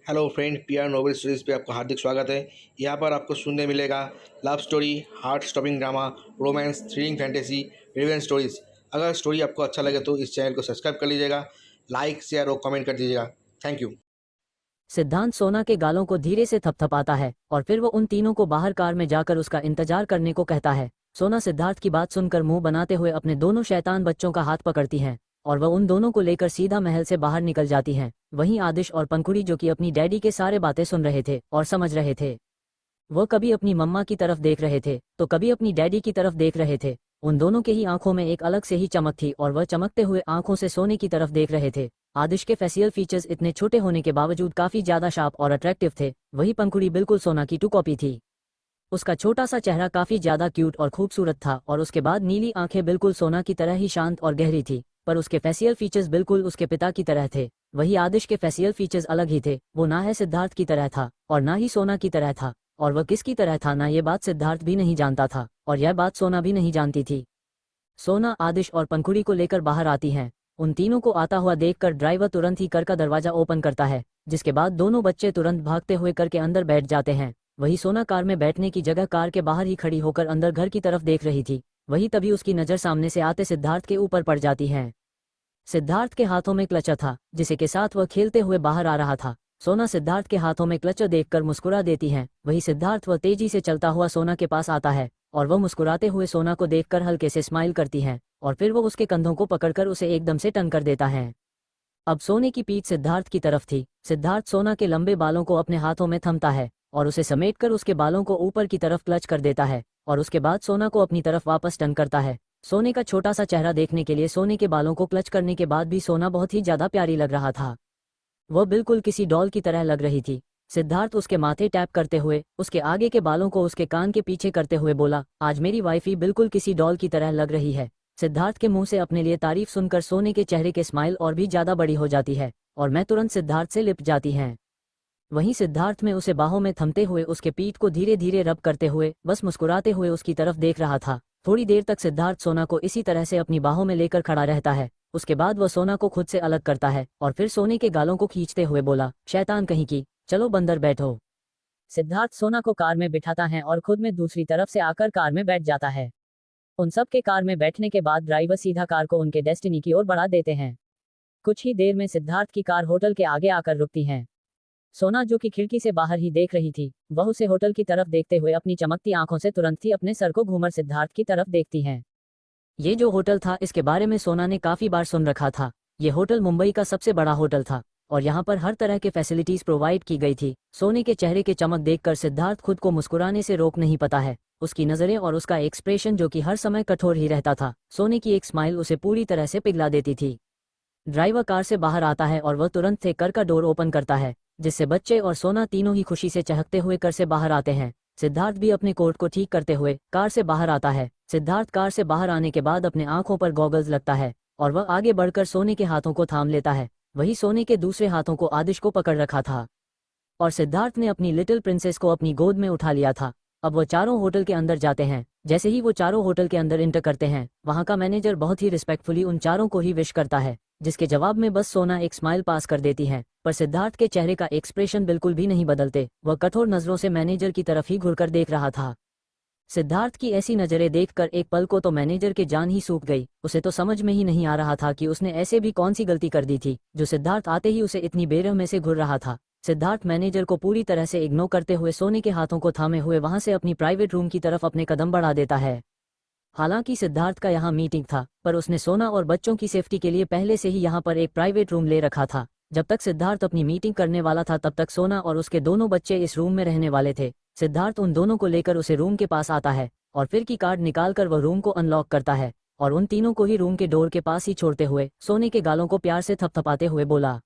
Hello friend, PR novel series पे आपका हार्दिक स्वागत है। यहाँ पर आपको सुनने मिलेगा love story, heart stopping drama, romance, thrilling fantasy, revenge stories. अगर स्टोरी आपको अच्छा लगे तो इस चैनल को सब्सक्राइब कर लीजिएगा, लाइक शेयर और कमेंट कर दीजिएगा। Thank you. सिद्धांत सोना के गालों को धीरे से थपथपाता है और फिर वो उन तीनों को बाहर कार में जाकर उसका इंतजार करने को कहता है। सोना सिद्धार्थ की बात सुनकर मुंह बनाते हुए अपने दोनों शैतान बच्चों का हाथ पकड़ती हैं और वह उन दोनों को लेकर सीधा महल से बाहर निकल जाती हैं। वहीं आदिश और पंखुड़ी, जो कि अपनी डैडी के सारे बातें सुन रहे थे और समझ रहे थे, वो कभी अपनी मम्मा की तरफ देख रहे थे तो कभी अपनी डैडी की तरफ देख रहे थे। उन दोनों के ही आंखों में एक अलग से ही चमक थी और वह चमकते हुए आंखों से सोने की तरफ देख रहे थे। आदिश के फेशियल फीचर्स इतने छोटे होने के बावजूद काफी ज्यादा शार्प और अट्रैक्टिव थे। वही पंखुड़ी बिल्कुल सोना की टू कॉपी थी। उसका छोटा सा चेहरा काफी ज्यादा क्यूट और खूबसूरत था और उसके बाद नीली आंखें बिल्कुल सोना की तरह ही शांत और गहरी थी, पर उसके फेशियल फीचर्स बिल्कुल उसके पिता की तरह थे। वही आदिश के फेशियल फीचर्स अलग ही थे। वो ना है सिद्धार्थ की तरह था और ना ही सोना की तरह था, और वह किसकी तरह था ना ये बात सिद्धार्थ भी नहीं जानता था और यह बात सोना भी नहीं जानती थी। सोना आदिश और पंखुड़ी को लेकर बाहर आती हैं। उन तीनों को आता हुआ देखकर ड्राइवर तुरंत ही कर का दरवाजा ओपन करता है, जिसके बाद दोनों बच्चे तुरंत भागते हुए कर के अंदर बैठ जाते हैं। वही सोना कार में बैठने की जगह कार के बाहर ही खड़ी होकर अंदर घर की तरफ देख रही थी। वही तभी उसकी नज़र सामने से आते सिद्धार्थ के ऊपर पड़ जाती है। सिद्धार्थ के हाथों में क्लचर था, जिसे के साथ वह खेलते हुए बाहर आ रहा था। सोना सिद्धार्थ के हाथों में क्लचर देखकर मुस्कुरा देती है। वही सिद्धार्थ वह तेजी से चलता हुआ सोना के पास आता है और वह मुस्कुराते हुए सोना को देखकर हल्के से स्माइल करती है और फिर वो उसके कंधों को पकड़कर उसे एकदम से टन कर देता है। अब सोने की पीठ सिद्धार्थ की तरफ थी। सिद्धार्थ सोना के लंबे बालों को अपने हाथों में थमता है और उसे समेटकर उसके बालों को ऊपर की तरफ क्लच कर देता है और उसके बाद सोना को अपनी तरफ वापस टन करता है। सोने का छोटा सा चेहरा देखने के लिए सोने के बालों को क्लच करने के बाद भी सोना बहुत ही ज्यादा प्यारी लग रहा था। वह बिल्कुल किसी डॉल की तरह लग रही थी। सिद्धार्थ उसके माथे टैप करते हुए उसके आगे के बालों को उसके कान के पीछे करते हुए बोला, आज मेरी वाइफी बिल्कुल किसी डॉल की तरह लग रही है। सिद्धार्थ के मुंह से अपने लिए तारीफ सुनकर सोने के चेहरे के स्माइल और भी ज्यादा बड़ी हो जाती है और मैं तुरंत सिद्धार्थ से लिपट जाती हैं। वहीं सिद्धार्थ में उसे बाहों में थमते हुए उसके पीठ को धीरे धीरे रब करते हुए बस मुस्कुराते हुए उसकी तरफ देख रहा था। थोड़ी देर तक सिद्धार्थ सोना को इसी तरह से अपनी बाहों में लेकर खड़ा रहता है। उसके बाद वह सोना को खुद से अलग करता है और फिर सोने के गालों को खींचते हुए बोला, शैतान कहीं की, चलो बंदर बैठो। सिद्धार्थ सोना को कार में बिठाता है और खुद में दूसरी तरफ से आकर कार में बैठ जाता है। उन सब के कार में बैठने के बाद ड्राइवर सीधा कार को उनके डेस्टिनी की ओर बढ़ा देते हैं। कुछ ही देर में सिद्धार्थ की कार होटल के आगे आकर रुकती है। सोना, जो कि खिड़की से बाहर ही देख रही थी, वह उसे होटल की तरफ देखते हुए अपनी चमकती आंखों से तुरंत ही अपने सर को घूमर सिद्धार्थ की तरफ देखती हैं। ये जो होटल था इसके बारे में सोना ने काफी बार सुन रखा था। ये होटल मुंबई का सबसे बड़ा होटल था और यहाँ पर हर तरह के फैसिलिटीज प्रोवाइड की गई थी। सोने के चेहरे के चमक देखकर सिद्धार्थ खुद को मुस्कुराने से रोक नहीं पाता है। उसकी नजरें और उसका एक्सप्रेशन, जो कि हर समय कठोर ही रहता था, सोने की एक स्माइल उसे पूरी तरह से पिघला देती थी। ड्राइवर कार से बाहर आता है और वह तुरंत से कर का डोर ओपन करता है, जिससे बच्चे और सोना तीनों ही खुशी से चहकते हुए कर से बाहर आते हैं। सिद्धार्थ भी अपने कोट को ठीक करते हुए कार से बाहर आता है। सिद्धार्थ कार से बाहर आने के बाद अपने आंखों पर गॉगल्स लगता है और वह आगे बढ़कर सोने के हाथों को थाम लेता है। वही सोने के दूसरे हाथों को आदिश को पकड़ रखा था और सिद्धार्थ ने अपनी लिटिल प्रिंसेस को अपनी गोद में उठा लिया था। अब वो चारों होटल के अंदर जाते हैं। जैसे ही वो चारों होटल के अंदर इंटर करते हैं, वहां का मैनेजर बहुत ही रिस्पेक्टफुली उन चारों को ही विश करता है, जिसके जवाब में बस सोना एक स्माइल पास कर देती है। पर सिद्धार्थ के चेहरे का एक्सप्रेशन बिल्कुल भी नहीं बदलते। वह कठोर नजरों से मैनेजर की तरफ ही घुरकर देख रहा था। सिद्धार्थ की ऐसी नजरें देखकर एक पल को तो मैनेजर के जान ही सूख गई। उसे तो समझ में ही नहीं आ रहा था कि उसने ऐसे भी कौन सी गलती कर दी थी जो सिद्धार्थ आते ही उसे इतनी बेरहमी से घूर रहा था। सिद्धार्थ मैनेजर को पूरी तरह से इग्नोर करते हुए सोने के हाथों को थामे हुए वहां से अपनी प्राइवेट रूम की तरफ अपने कदम बढ़ा देता है। हालांकि सिद्धार्थ का यहाँ मीटिंग था, पर उसने सोना और बच्चों की सेफ्टी के लिए पहले से ही यहाँ पर एक प्राइवेट रूम ले रखा था। जब तक सिद्धार्थ अपनी मीटिंग करने वाला था तब तक सोना और उसके दोनों बच्चे इस रूम में रहने वाले थे। सिद्धार्थ उन दोनों को लेकर उसे रूम के पास आता है और फिर की कार्ड निकालकर वह रूम को अनलॉक करता है और उन तीनों को ही रूम के डोर के पास ही छोड़ते हुए सोने के गालों को प्यार से थपथपाते हुए बोला,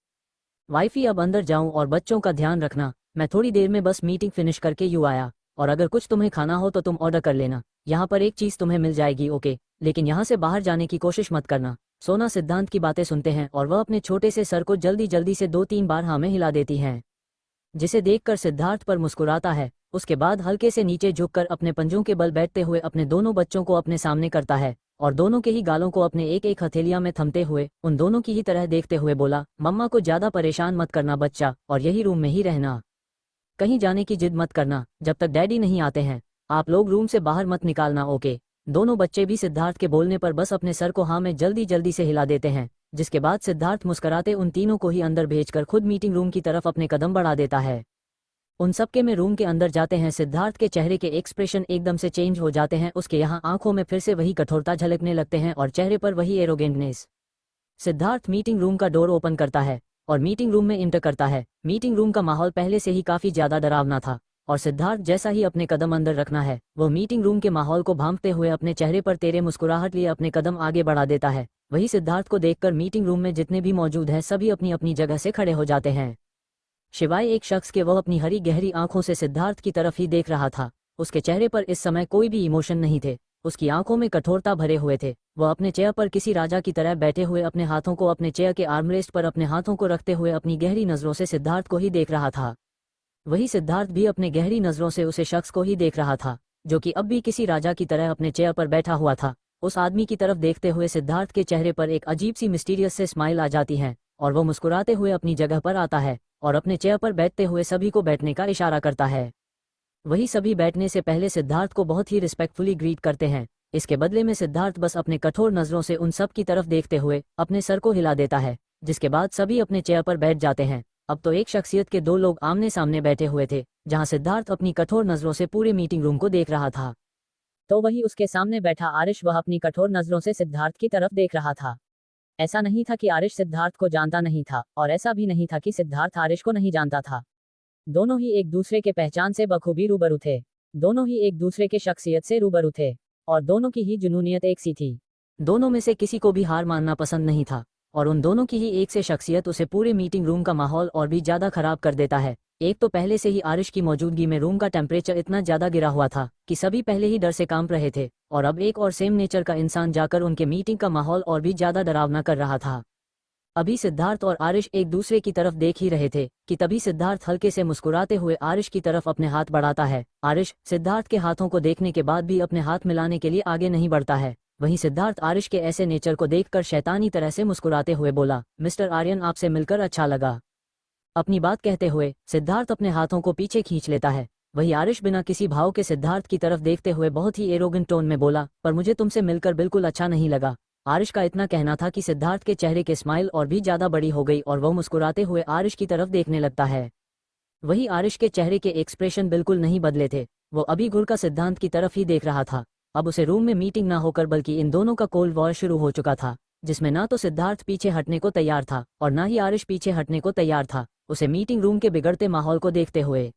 वाइफी अब अंदर जाऊं और बच्चों का ध्यान रखना। मैं थोड़ी देर में बस मीटिंग फिनिश करके यूं आया, और अगर कुछ तुम्हें खाना हो तो तुम ऑर्डर कर लेना। यहाँ पर एक चीज तुम्हें मिल जाएगी, ओके? लेकिन यहाँ से बाहर जाने की कोशिश मत करना। सोना सिद्धांत की बातें सुनते हैं और वह अपने छोटे से सर को जल्दी जल्दी से 2-3 बार हाँ में हिला देती हैं, जिसे देखकर सिद्धार्थ पर मुस्कुराता है। उसके बाद हल्के से नीचे झुककर अपने पंजों के बल बैठते हुए अपने दोनों बच्चों को अपने सामने करता है और दोनों के ही गालों को अपने एक एक हथेलियां में थमते हुए उन दोनों की ही तरह देखते हुए बोला, मम्मा को ज्यादा परेशान मत करना बच्चा, और यही रूम में ही रहना, कहीं जाने की जिद मत करना जब तक डैडी नहीं आते हैं। आप लोग रूम से बाहर मत निकालना, ओके। दोनों बच्चे भी सिद्धार्थ के बोलने पर बस अपने सर को हाँ में जल्दी जल्दी से हिला देते हैं, जिसके बाद सिद्धार्थ मुस्कुराते उन तीनों को ही अंदर भेजकर खुद मीटिंग रूम की तरफ अपने कदम बढ़ा देता है। उन सबके में रूम के अंदर जाते हैं। सिद्धार्थ के चेहरे के एक्सप्रेशन एकदम से चेंज हो जाते हैं, उसके यहाँ आंखों में फिर से वही कठोरता झलकने लगते हैं और चेहरे पर वही एरोगेंटनेस। सिद्धार्थ मीटिंग रूम का डोर ओपन करता है और मीटिंग रूम में इंटर करता है। मीटिंग रूम का माहौल पहले से ही काफी ज्यादा डरावना था और सिद्धार्थ जैसा ही अपने कदम अंदर रखना है, वो मीटिंग रूम के माहौल को भांपते हुए अपने चेहरे पर तेरे मुस्कुराहट लिए अपने कदम आगे बढ़ा देता है। वही सिद्धार्थ को देखकर मीटिंग रूम में जितने भी मौजूद हैं सभी अपनी अपनी जगह से खड़े हो जाते हैं, शिवाय एक शख्स के। वह अपनी हरी गहरी आंखों से सिद्धार्थ की तरफ ही देख रहा था। उसके चेहरे पर इस समय कोई भी इमोशन नहीं थे, उसकी आंखों में कठोरता भरे हुए थे। वह अपने चेयर पर किसी राजा की तरह बैठे हुए अपने हाथों को अपने चेयर के आर्मरेस्ट पर अपने हाथों को रखते हुए अपनी गहरी नजरों से सिद्धार्थ को ही देख रहा था। वही सिद्धार्थ भी अपने गहरी नजरों से उसे शख्स को ही देख रहा था जो कि अब भी किसी राजा की तरह अपने चेयर पर बैठा हुआ था। उस आदमी की तरफ देखते हुए सिद्धार्थ के चेहरे पर एक अजीब सी मिस्टीरियस से स्माइल आ जाती है और वो मुस्कुराते हुए अपनी जगह पर आता है और अपने चेयर पर बैठते हुए सभी को बैठने का इशारा करता है। वही सभी बैठने से पहले सिद्धार्थ को बहुत ही रिस्पेक्टफुली ग्रीट करते हैं। इसके बदले में सिद्धार्थ बस अपने कठोर नजरों से उन सब की तरफ देखते हुए अपने सर को हिला देता है, जिसके बाद सभी अपने चेयर पर बैठ जाते हैं। अब तो एक शख्सियत के दो लोग आमने सामने बैठे हुए थे, जहां सिद्धार्थ अपनी कठोर नजरों से पूरे मीटिंग रूम को देख रहा था। तो वही उसके सामने बैठा आरिश, वह अपनी कठोर नजरों से सिद्धार्थ की तरफ देख रहा था। ऐसा नहीं था कि आरिश सिद्धार्थ को जानता नहीं था और ऐसा भी नहीं था कि सिद्धार्थ आरिश को नहीं जानता था। दोनों ही एक दूसरे के पहचान से बखूबी रूबरू थे, दोनों ही एक दूसरे के शख्सियत से रूबरू थे और दोनों की ही जुनूनियत एक सी थी। दोनों में से किसी को भी हार मानना पसंद नहीं था और उन दोनों की ही एक से शख्सियत उसे पूरे मीटिंग रूम का माहौल और भी ज्यादा खराब कर देता है। एक तो पहले से ही आरिश की मौजूदगी में रूम का टेम्परेचर इतना ज्यादा गिरा हुआ था कि सभी पहले ही डर से कांप रहे थे और अब एक और सेम नेचर का इंसान जाकर उनके मीटिंग का माहौल और भी ज्यादा डरावना कर रहा था। अभी सिद्धार्थ और आरिश एक दूसरे की तरफ देख ही रहे थे कि तभी सिद्धार्थ हल्के से मुस्कुराते हुए आरिश की तरफ अपने हाथ बढ़ाता है। आरिश सिद्धार्थ के हाथों को देखने के बाद भी अपने हाथ मिलाने के लिए आगे नहीं बढ़ता है। वहीं सिद्धार्थ आरिश के ऐसे नेचर को देखकर शैतानी तरह से मुस्कुराते हुए बोला, मिस्टर आर्यन, आपसे मिलकर अच्छा लगा। अपनी बात कहते हुए सिद्धार्थ अपने हाथों को पीछे खींच लेता है। वही आरिश बिना किसी भाव के सिद्धार्थ की तरफ देखते हुए बहुत ही एरोगेंट टोन में बोला, पर मुझे तुमसे मिलकर बिल्कुल अच्छा नहीं लगा। आरिश का इतना कहना था कि सिद्धार्थ के चेहरे के स्माइल और भी ज्यादा बड़ी हो गई और वह मुस्कुराते हुए आरिश की तरफ देखने लगता है। वही आरिश के चेहरे के एक्सप्रेशन बिल्कुल नहीं बदले थे, वो अभी घुरकर सिद्धांत की तरफ ही देख रहा था। अब उसे रूम में मीटिंग ना होकर बल्कि इन दोनों का कोल्ड वॉर शुरू हो चुका था, जिसमें ना तो सिद्धार्थ पीछे हटने को तैयार था और ना ही आरिश पीछे हटने को तैयार था। उसे मीटिंग रूम के बिगड़ते माहौल को देखते हुए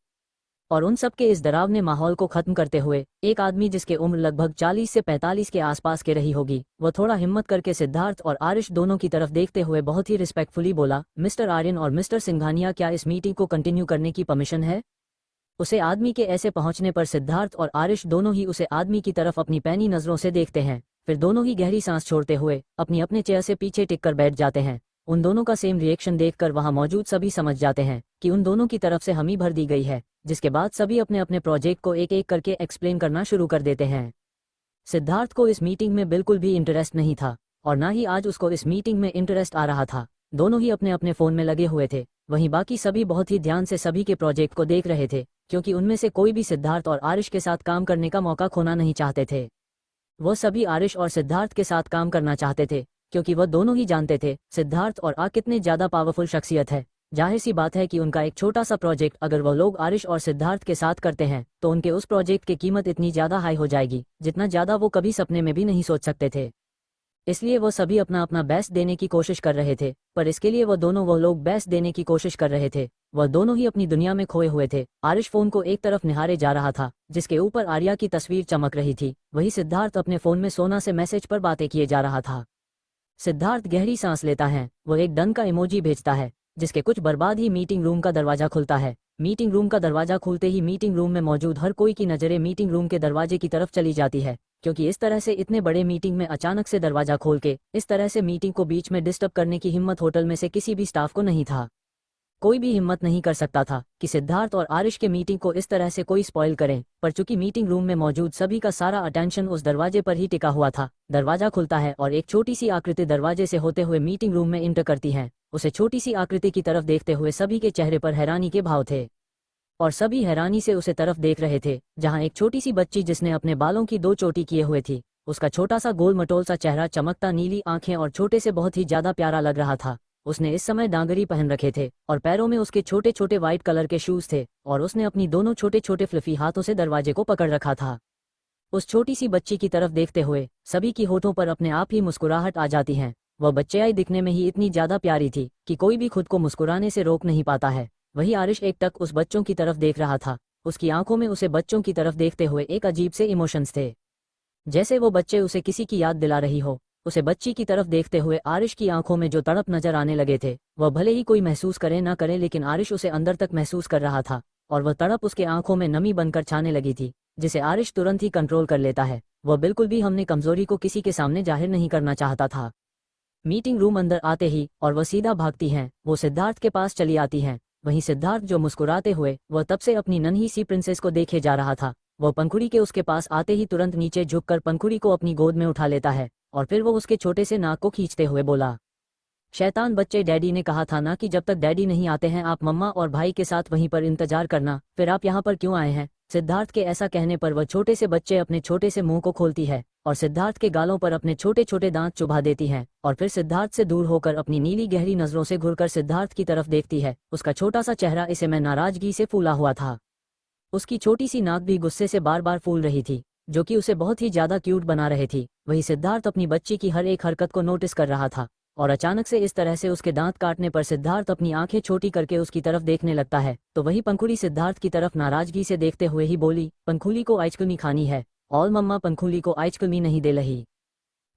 और उन सब के इस डरावने माहौल को खत्म करते हुए एक आदमी जिसके उम्र लगभग 40 से 45 के आसपास के रही होगी, वह थोड़ा हिम्मत करके सिद्धार्थ और आरिश दोनों की तरफ देखते हुए बहुत ही रिस्पेक्टफुली बोला, मिस्टर आर्यन और मिस्टर सिंघानिया, क्या इस मीटिंग को कंटिन्यू करने की परमिशन है? उसे आदमी के ऐसे पहुंचने पर सिद्धार्थ और आरिश दोनों ही उसे आदमी की तरफ अपनी पैनी नजरों से देखते हैं, फिर दोनों ही गहरी सांस छोड़ते हुए अपने चेयर से पीछे टिककर बैठ जाते हैं। उन दोनों का सेम रिएक्शन देखकर वहां मौजूद सभी समझ जाते हैं कि उन दोनों की तरफ से हमी भर दी गई है, जिसके बाद सभी अपने अपने प्रोजेक्ट को एक एक करके एक्सप्लेन करना शुरू कर देते हैं। सिद्धार्थ को इस मीटिंग में बिल्कुल भी इंटरेस्ट नहीं था और ना ही आज उसको इस मीटिंग में इंटरेस्ट आ रहा था। दोनों ही अपने अपने फोन में लगे हुए थे, वहीं बाकी सभी बहुत ही ध्यान से सभी के प्रोजेक्ट को देख रहे थे, क्योंकि उनमें से कोई भी सिद्धार्थ और आरिश के साथ काम करने का मौका खोना नहीं चाहते थे। वह सभी आरिश और सिद्धार्थ के साथ काम करना चाहते थे, क्योंकि वह दोनों ही जानते थे सिद्धार्थ और कितने ज्यादा पावरफुल शख्सियत है। जाहिर सी बात है कि उनका एक छोटा सा प्रोजेक्ट अगर वह लोग आरिश और सिद्धार्थ के साथ करते हैं तो उनके उस प्रोजेक्ट की कीमत इतनी ज्यादा हाई हो जाएगी जितना ज्यादा वो कभी सपने में भी नहीं सोच सकते थे। इसलिए वो सभी अपना अपना बेस्ट देने की कोशिश कर रहे थे, पर इसके लिए वो लोग बेस्ट देने की कोशिश कर रहे थे। वह दोनों ही अपनी दुनिया में खोए हुए थे। आरिश फोन को एक तरफ निहारे जा रहा था जिसके ऊपर आर्या की तस्वीर चमक रही थी, वही सिद्धार्थ अपने फोन में सोना से मैसेज पर बातें किए जा रहा था। सिद्धार्थ गहरी सांस लेता है, वो एक डन का इमोजी भेजता है, जिसके कुछ बर्बाद ही मीटिंग रूम का दरवाजा खुलता है। मीटिंग रूम का दरवाजा खुलते ही मीटिंग रूम में मौजूद हर कोई की नजरें मीटिंग रूम के दरवाजे की तरफ चली जाती है, क्योंकि इस तरह से इतने बड़े मीटिंग में अचानक से दरवाजा खोल के इस तरह से मीटिंग को बीच में डिस्टर्ब करने की हिम्मत होटल में से किसी भी स्टाफ को नहीं था। कोई भी हिम्मत नहीं कर सकता था कि सिद्धार्थ और आरिश के मीटिंग को इस तरह से कोई स्पॉइल करें, पर चूंकि मीटिंग रूम में मौजूद सभी का सारा अटेंशन उस दरवाजे पर ही टिका हुआ था, दरवाजा खुलता है और एक छोटी सी आकृति दरवाजे से होते हुए मीटिंग रूम में इंटर करती है। उसे छोटी सी आकृति की तरफ देखते हुए सभी के चेहरे पर हैरानी के भाव थे और सभी हैरानी से उसे तरफ देख रहे थे, जहां एक छोटी सी बच्ची जिसने अपने बालों की 2 चोटी किए हुए थी, उसका छोटा सा गोल मटोल सा चेहरा, चमकता नीली आंखें और छोटे से बहुत ही ज्यादा प्यारा लग रहा था। उसने इस समय डांगरी पहन रखे थे और पैरों में उसके छोटे छोटे व्हाइट कलर के शूज थे और उसने अपनी दोनों छोटे छोटे फ्लफी हाथों से दरवाजे को पकड़ रखा था। उस छोटी सी बच्ची की तरफ देखते हुए सभी की होठों पर अपने आप ही मुस्कुराहट आ जाती है। वह बच्चियाई दिखने में ही इतनी ज्यादा प्यारी थी कि कोई भी खुद को मुस्कुराने से रोक नहीं पाता है। वही आरिश एकटक उस बच्चों की तरफ देख रहा था। उसकी आंखों में उसे बच्चों की तरफ देखते हुए एक अजीब से इमोशंस थे, जैसे वो बच्चे उसे किसी की याद दिला रही हो। उसे बच्ची की तरफ देखते हुए आरिश की आंखों में जो तड़प नजर आने लगे थे, वह भले ही कोई महसूस करे ना करे, लेकिन आरिश उसे अंदर तक महसूस कर रहा था और वह तड़प उसके आंखों में नमी बनकर छाने लगी थी, जिसे आरिश तुरंत ही कंट्रोल कर लेता है। वह बिल्कुल भी हमने कमजोरी को किसी के सामने जाहिर नहीं करना चाहता था। मीटिंग रूम अंदर आते ही और वह सीधा भागती हैं, वो सिद्धार्थ के पास चली आती हैं। वहीं सिद्धार्थ जो मुस्कुराते हुए वह तब से अपनी नन्ही सी प्रिंसेस को देखे जा रहा था, वह पंखुड़ी के उसके पास आते ही तुरंत नीचे झुककर पंखुड़ी को अपनी गोद में उठा लेता है और फिर वो उसके छोटे से नाक को खींचते हुए बोला, शैतान बच्चे, डैडी ने कहा था ना कि जब तक डैडी नहीं आते हैं आप मम्मा और भाई के साथ वहीं पर इंतजार करना, फिर आप यहाँ पर क्यों आए हैं? सिद्धार्थ के ऐसा कहने पर वह छोटे से बच्चे अपने छोटे से मुंह को खोलती है और सिद्धार्थ के गालों पर अपने छोटे छोटे दांत चुभा देती है और फिर सिद्धार्थ से दूर होकर अपनी नीली गहरी नजरों से घुरकर सिद्धार्थ की तरफ देखती है। उसका छोटा सा चेहरा इसे में नाराजगी से फूला हुआ था। उसकी छोटी सी नाक भी गुस्से से बार बार फूल रही थी, जो कि उसे बहुत ही ज्यादा क्यूट बना रही थी। वही सिद्धार्थ अपनी बच्ची की हर एक हरकत को नोटिस कर रहा था और अचानक से इस तरह से उसके दांत काटने पर सिद्धार्थ अपनी आंखें छोटी करके उसकी तरफ देखने लगता है। तो वही पंखुड़ी सिद्धार्थ की तरफ नाराजगी से देखते हुए ही बोली, पंखुली को आइसक्रीम खानी है? ऑल मम्मा पंखुली को आइसक्रीम नहीं दे रही।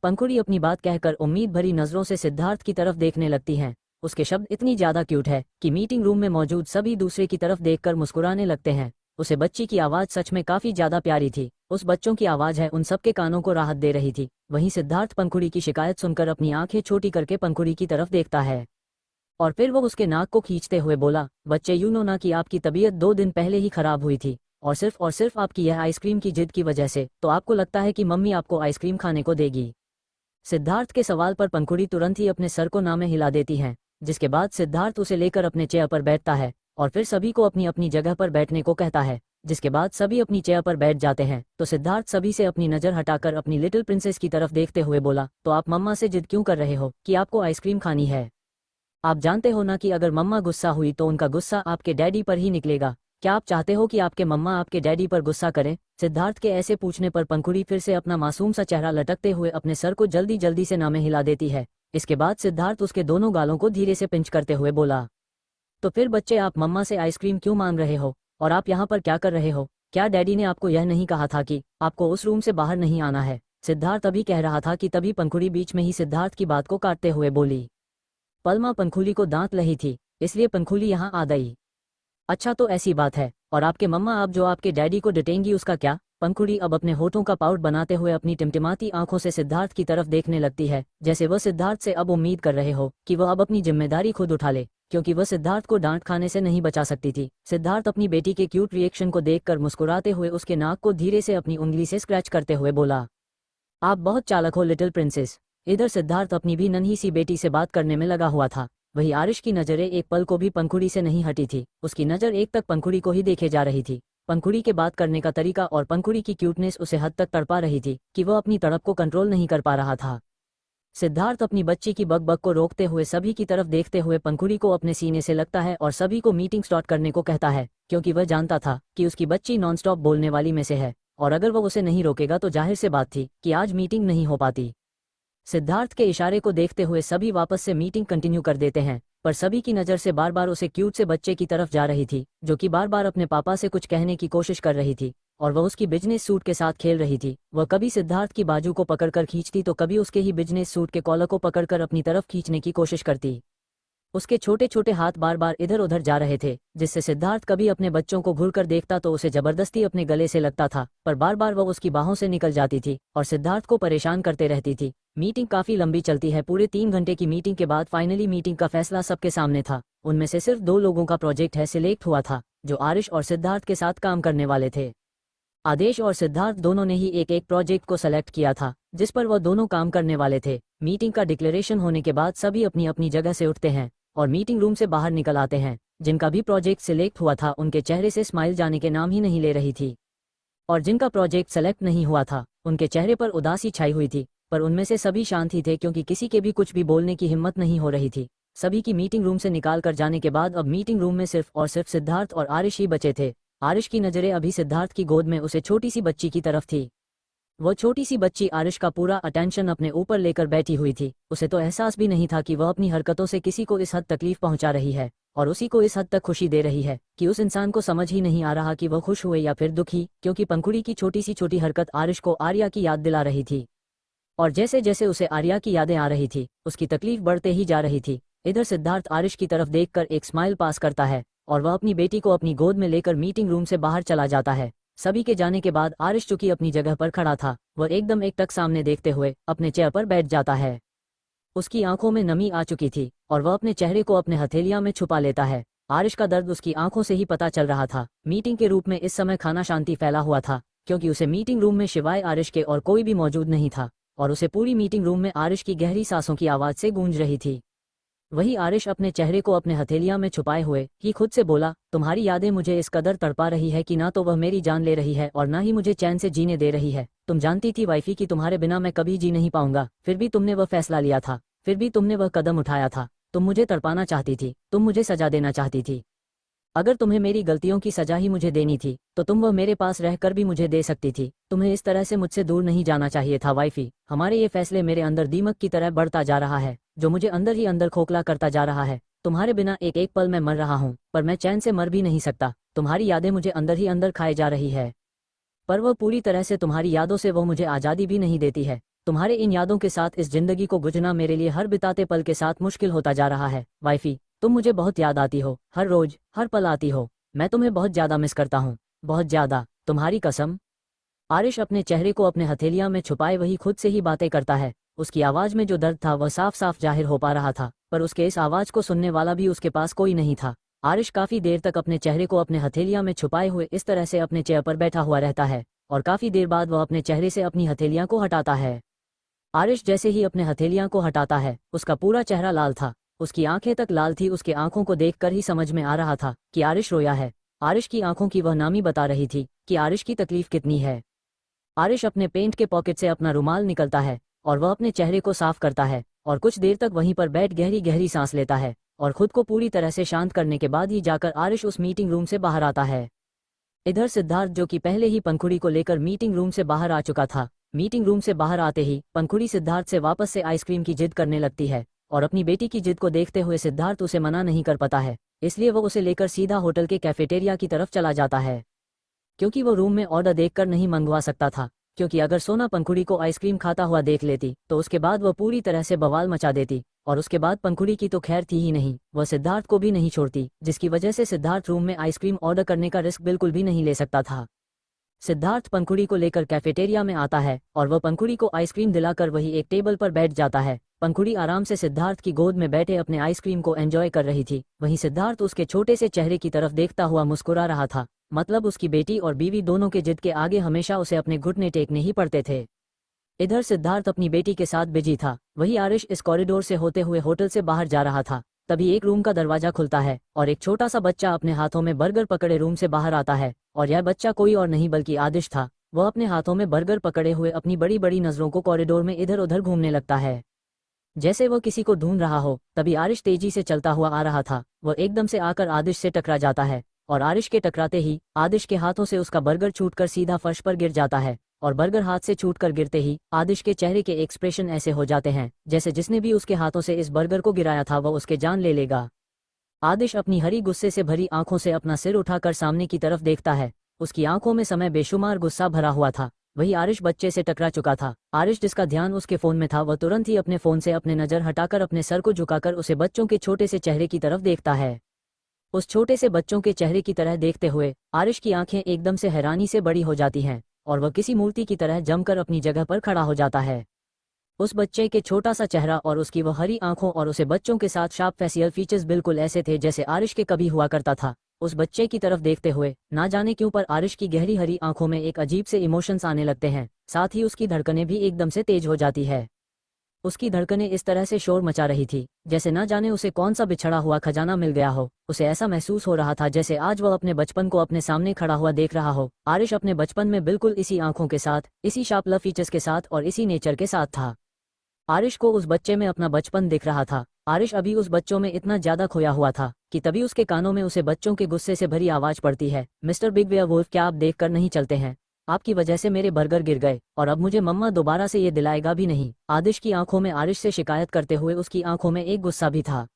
पंखुड़ी अपनी बात कहकर उम्मीद भरी नजरों से सिद्धार्थ की तरफ देखने लगती है। उसके शब्द इतनी ज्यादा क्यूट है कि मीटिंग रूम में मौजूद सभी दूसरे की तरफ देखकर मुस्कुराने लगते हैं। उसे बच्ची की आवाज सच में काफी ज्यादा प्यारी थी। उस बच्चों की आवाज है उन सबके कानों को राहत दे रही थी। वहीं सिद्धार्थ पंखुड़ी की शिकायत सुनकर अपनी आंखें छोटी करके पंखुड़ी की तरफ देखता है और फिर वो उसके नाक को खींचते हुए बोला, बच्चे यू नो ना कि आपकी तबीयत 2 दिन पहले ही खराब हुई थी और सिर्फ आपकी यह आइसक्रीम की जिद की वजह से, तो आपको लगता है कि मम्मी आपको आइसक्रीम खाने को देगी? सिद्धार्थ के सवाल पर पंखुड़ी तुरंत ही अपने सर को ना में हिला देती है, जिसके बाद सिद्धार्थ उसे लेकर अपने चेयर पर बैठता है और फिर सभी को अपनी अपनी जगह पर बैठने को कहता है। जिसके बाद सभी अपनी चेयर पर बैठ जाते हैं तो सिद्धार्थ सभी से अपनी नजर हटाकर अपनी लिटिल प्रिंसेस की तरफ देखते हुए बोला, तो आप मम्मा से जिद क्यों कर रहे हो कि आपको आइसक्रीम खानी है? आप जानते हो ना कि अगर मम्मा गुस्सा हुई तो उनका गुस्सा आपके डैडी पर ही निकलेगा। क्या आप चाहते हो कि आपके मम्मा आपके डैडी पर गुस्सा करें? सिद्धार्थ के ऐसे पूछने पर पंखुड़ी फिर से अपना मासूम सा चेहरा लटकते हुए अपने सर को जल्दी जल्दी से नामे हिला देती है। इसके बाद सिद्धार्थ उसके दोनों गालों को धीरे से पिंच करते हुए बोला, तो फिर बच्चे आप मम्मा से आइसक्रीम क्यों मांग रहे हो और आप यहाँ पर क्या कर रहे हो? क्या डैडी ने आपको यह नहीं कहा था कि आपको उस रूम से बाहर नहीं आना है? सिद्धार्थ अभी कह रहा था कि तभी पंखुड़ी बीच में ही सिद्धार्थ की बात को काटते हुए बोली, पलमा पंखुली को दांत लही थी इसलिए पंखुली यहाँ आ गई। अच्छा तो ऐसी बात है, और आपके मम्मा आप जो आपके डैडी को डिटेंगी उसका क्या? पंखुड़ी अब अपने होठों का पाउट बनाते हुए अपनी टिमटिमाती आंखों से सिद्धार्थ की तरफ देखने लगती है, जैसे वह सिद्धार्थ से अब उम्मीद कर रहे हो कि वह अब अपनी जिम्मेदारी खुद उठा ले, क्योंकि वह सिद्धार्थ को डांट खाने से नहीं बचा सकती थी। सिद्धार्थ अपनी बेटी के क्यूट रिएक्शन को देखकर मुस्कुराते हुए उसके नाक को धीरे से अपनी उंगली से स्क्रैच करते हुए बोला, आप बहुत चालक हो लिटिल प्रिंसेस। इधर सिद्धार्थ अपनी भी नन्ही सी बेटी से बात करने में लगा हुआ था। वही आरिश की नजरें एक पल को भी पंखुड़ी से नहीं हटी थी। उसकी नजर एक तक पंखुड़ी को ही देखे जा रही थी। पंखुड़ी के बात करने का तरीका और पंखुड़ी की क्यूटनेस उसे हद तक तड़पा रही थी कि वह अपनी तड़प को कंट्रोल नहीं कर पा रहा था। सिद्धार्थ अपनी बच्ची की बक को रोकते हुए सभी की तरफ देखते हुए पंखुड़ी को अपने सीने से लगता है और सभी को मीटिंग स्टार्ट करने को कहता है, क्योंकि वह जानता था कि उसकी बच्ची नॉनस्टॉप बोलने वाली में से है और अगर वह उसे नहीं रोकेगा तो जाहिर से बात थी कि आज मीटिंग नहीं हो पाती। सिद्धार्थ के इशारे को देखते हुए सभी वापस से मीटिंग कंटिन्यू कर देते हैं, पर सभी की नज़र से बार बार उसे क्यूट से बच्चे की तरफ जा रही थी, जो कि बार बार अपने पापा से कुछ कहने की कोशिश कर रही थी और वह उसकी बिजनेस सूट के साथ खेल रही थी। वह कभी सिद्धार्थ की बाजू को पकड़कर खींचती तो कभी उसके ही बिजनेस सूट के कॉलर को पकड़कर अपनी तरफ खींचने की कोशिश करती। उसके छोटे छोटे हाथ बार बार इधर उधर जा रहे थे, जिससे सिद्धार्थ कभी अपने बच्चों को घूरकर देखता तो उसे जबरदस्ती अपने गले से लगता था, पर बार बार वह उसकी बाहों से निकल जाती थी और सिद्धार्थ को परेशान करते रहती थी। मीटिंग काफी लंबी चलती है। पूरे 3 घंटे की मीटिंग के बाद फाइनली मीटिंग का फैसला सबके सामने था। उनमें से सिर्फ 2 लोगों का प्रोजेक्ट है सिलेक्ट हुआ था, जो आरिश और सिद्धार्थ के साथ काम करने वाले थे। आदेश और सिद्धार्थ दोनों ने ही एक एक प्रोजेक्ट को सेलेक्ट किया था, जिस पर वह दोनों काम करने वाले थे। मीटिंग का डिक्लेरेशन होने के बाद सभी अपनी अपनी जगह से उठते हैं और मीटिंग रूम से बाहर निकल आते हैं। जिनका भी प्रोजेक्ट सिलेक्ट हुआ था उनके चेहरे से स्माइल जाने के नाम ही नहीं ले रही थी, और जिनका प्रोजेक्ट सेलेक्ट नहीं हुआ था उनके चेहरे पर उदासी छाई हुई थी। पर उनमें से सभी शांत ही थे, क्योंकि किसी के भी कुछ भी बोलने की हिम्मत नहीं हो रही थी। सभी की मीटिंग रूम से निकाल कर जाने के बाद अब मीटिंग रूम में सिर्फ और सिर्फ सिद्धार्थ और आरिश ही बचे थे। आरिश की नज़रें अभी सिद्धार्थ की गोद में उसे छोटी सी बच्ची की तरफ थी। वह छोटी सी बच्ची आरिश का पूरा अटेंशन अपने ऊपर लेकर बैठी हुई थी। उसे तो एहसास भी नहीं था कि वह अपनी हरकतों से किसी को इस हद तकलीफ पहुंचा रही है और उसी को इस हद तक खुशी दे रही है कि उस इंसान को समझ ही नहीं आ रहा कि वह खुश हुए या फिर दुखी, क्योंकि पंखुड़ी की छोटी हरकत आरिश को आर्या की याद दिला रही थी। और जैसे जैसे उसे आर्या की यादें आ रही थी उसकी तकलीफ बढ़ते ही जा रही थी। इधर सिद्धार्थ आरिश की तरफ देखकर एक स्माइल पास करता है और वह अपनी बेटी को अपनी गोद में लेकर मीटिंग रूम से बाहर चला जाता है। सभी के जाने के बाद आरिश चुकी अपनी जगह पर खड़ा था, वह एकदम एकटक सामने देखते हुए अपने चेयर पर बैठ जाता है। उसकी आंखों में नमी आ चुकी थी और वह अपने चेहरे को अपने हथेलियां में छुपा लेता है। आरिश का दर्द उसकी आंखों से ही पता चल रहा था। मीटिंग के रूप में इस समय खाना शांति फैला हुआ था, क्योंकि उसे मीटिंग रूम में सिवाय आरिश के और कोई भी मौजूद नहीं था और उसे पूरी मीटिंग रूम में आरिश की गहरी सांसों की आवाज से गूंज रही थी। वही आरिश अपने चेहरे को अपने हथेलियां में छुपाए हुए ही खुद से बोला, तुम्हारी यादें मुझे इस कदर तड़पा रही है कि ना तो वह मेरी जान ले रही है और ना ही मुझे चैन से जीने दे रही है। तुम जानती थी वाइफी कि तुम्हारे बिना मैं कभी जी नहीं पाऊंगा, फिर भी तुमने वह फैसला लिया था, फिर भी तुमने वह कदम उठाया था। तुम मुझे तड़पाना चाहती थी, तुम मुझे सजा देना चाहती थी। अगर तुम्हें मेरी गलतियों की सजा ही मुझे देनी थी तो तुम वह मेरे पास रहकर भी मुझे दे सकती थी। तुम्हें इस तरह से मुझसे दूर नहीं जाना चाहिए था वाइफी। हमारे ये फैसले मेरे अंदर दीमक की तरह बढ़ता जा रहा है, जो मुझे अंदर ही अंदर खोखला करता जा रहा है। तुम्हारे बिना एक एक पल मैं मर रहा हूँ, पर मैं चैन से मर भी नहीं सकता। तुम्हारी यादें मुझे अंदर ही अंदर खाए जा रही है, पर वह पूरी तरह से तुम्हारी यादों से वो मुझे आज़ादी भी नहीं देती है। तुम्हारे इन यादों के साथ इस जिंदगी को गुजरना मेरे लिए हर बिताते पल के साथ मुश्किल होता जा रहा है। वाइफी, तुम मुझे बहुत याद आती हो, हर रोज हर पल आती हो। मैं तुम्हें बहुत ज्यादा मिस करता हूँ, बहुत ज्यादा, तुम्हारी कसम। आरिश अपने चेहरे को अपने हथेलियां में छुपाए वही खुद से ही बातें करता है। उसकी आवाज में जो दर्द था वह साफ साफ जाहिर हो पा रहा था, पर उसके इस आवाज को सुनने वाला भी उसके पास कोई नहीं था। आरिश काफी देर तक अपने चेहरे को अपने हथेलियां में छुपाए हुए इस तरह से अपने चेयर पर बैठा हुआ रहता है और काफी देर बाद वह अपने चेहरे से अपनी हथेलियां को हटाता है। आरिश जैसे ही अपने हथेलियां को हटाता है उसका पूरा चेहरा लाल था, उसकी आंखें तक लाल थी। उसके आंखों को देखकर ही समझ में आ रहा था कि आरिश रोया है। आरिश की आंखों की वह नामी बता रही थी कि आरिश की तकलीफ कितनी है। आरिश अपने पेंट के पॉकेट से अपना रुमाल निकलता है और वह अपने चेहरे को साफ करता है और कुछ देर तक वहीं पर बैठ गहरी गहरी सांस लेता है और खुद को पूरी तरह से शांत करने के बाद ही जाकर आरिश उस मीटिंग रूम से बाहर आता है। इधर सिद्धार्थ, जो कि पहले ही पंखुड़ी को लेकर मीटिंग रूम से बाहर आ चुका था, मीटिंग रूम से बाहर आते ही पंखुड़ी सिद्धार्थ से वापस से आइसक्रीम की जिद करने लगती है और अपनी बेटी की जिद को देखते हुए सिद्धार्थ उसे मना नहीं कर पाता है, इसलिए वो उसे लेकर सीधा होटल के कैफेटेरिया की तरफ चला जाता है। क्योंकि वो रूम में ऑर्डर देखकर नहीं मंगवा सकता था, क्योंकि अगर सोना पंखुड़ी को आइसक्रीम खाता हुआ देख लेती तो उसके बाद वह पूरी तरह से बवाल मचा देती और उसके बाद पंखुड़ी की तो खैर थी ही नहीं, वह सिद्धार्थ को भी नहीं छोड़ती, जिसकी वजह से सिद्धार्थ रूम में आइसक्रीम ऑर्डर करने का रिस्क बिल्कुल भी नहीं ले सकता था। सिद्धार्थ पंखुड़ी को लेकर कैफेटेरिया में आता है और वह पंखुड़ी को आइसक्रीम दिलाकर वही एक टेबल पर बैठ जाता है। पंखुड़ी आराम से सिद्धार्थ की गोद में बैठे अपने आइसक्रीम को एंजॉय कर रही थी, वहीं सिद्धार्थ उसके छोटे से चेहरे की तरफ देखता हुआ मुस्कुरा रहा था। मतलब उसकी बेटी और बीवी दोनों के जिद के आगे हमेशा उसे अपने घुटने टेकने ही पड़ते थे। इधर सिद्धार्थ अपनी बेटी के साथ बिजी था, वही आरिश इस कॉरिडोर से होते हुए होटल से बाहर जा रहा था। तभी एक रूम का दरवाजा खुलता है और एक छोटा सा बच्चा अपने हाथों में बर्गर पकड़े रूम से बाहर आता है और यह बच्चा कोई और नहीं बल्कि आदिश था। वह अपने हाथों में बर्गर पकड़े हुए अपनी बड़ी बड़ी नजरों को कॉरिडोर में इधर उधर घूमने लगता है, जैसे वह किसी को ढूंढ रहा हो। तभी आरिश तेजी से चलता हुआ आ रहा था, वह एकदम से आकर आदिश से टकरा जाता है और आरिश के टकराते ही आदिश के हाथों से उसका बर्गर छूटकर सीधा फर्श पर गिर जाता है और बर्गर हाथ से छूटकर गिरते ही आदिश के चेहरे के एक्सप्रेशन ऐसे हो जाते हैं जैसे जिसने भी उसके हाथों से इस बर्गर को गिराया था वह उसके जान ले लेगा। आदिश अपनी हरी गुस्से से भरी आंखों से अपना सिर उठाकर सामने की तरफ देखता है, उसकी आंखों में समय बेशुमार गुस्सा भरा हुआ था। वही आरिश बच्चे से टकरा चुका था। आरिश, जिसका ध्यान उसके फोन में था, वह तुरंत ही अपने फोन से अपने नजर हटाकर अपने सर को झुकाकर उसे बच्चों के छोटे से चेहरे की तरफ देखता है। उस छोटे से बच्चों के चेहरे की तरह देखते हुए आरिश की आंखें एकदम से हैरानी से बड़ी हो जाती हैं और वह किसी मूर्ति की तरह जमकर अपनी जगह पर खड़ा हो जाता है। उस बच्चे के छोटा सा चेहरा और उसकी वो हरी आंखों और उसे बच्चों के साथ शार्प फेशियल फीचर्स बिल्कुल ऐसे थे जैसे आरिश के कभी हुआ करता था। उस बच्चे की तरफ देखते हुए ना जाने क्यों पर आरिश की गहरी हरी आंखों में एक अजीब से इमोशंस आने लगते हैं, साथ ही उसकी धड़कनें भी एकदम से तेज हो जाती है। उसकी धड़कनें इस तरह से शोर मचा रही थी जैसे ना जाने उसे कौन सा बिछड़ा हुआ खजाना मिल गया हो। उसे ऐसा महसूस हो रहा था जैसे आज वह अपने बचपन को अपने सामने खड़ा हुआ देख रहा हो। आरिश अपने बचपन में बिल्कुल इसी आंखों के साथ, इसी शार्प लव फीचर्स के साथ और इसी नेचर के साथ था। आरिश को उस बच्चे में अपना बचपन दिख रहा था। आरिश अभी उस बच्चों में इतना ज्यादा खोया हुआ था कि तभी उसके कानों में उसे बच्चों के गुस्से से भरी आवाज पड़ती है, मिस्टर बिग वेयरवुल्फ, क्या आप देखकर नहीं चलते हैं? आपकी वजह से मेरे बर्गर गिर गए और अब मुझे मम्मा दोबारा से ये दिलाएगा भी नहीं। आदिश की आंखों में आरिश से शिकायत करते हुए उसकी आंखों में एक गुस्सा भी था।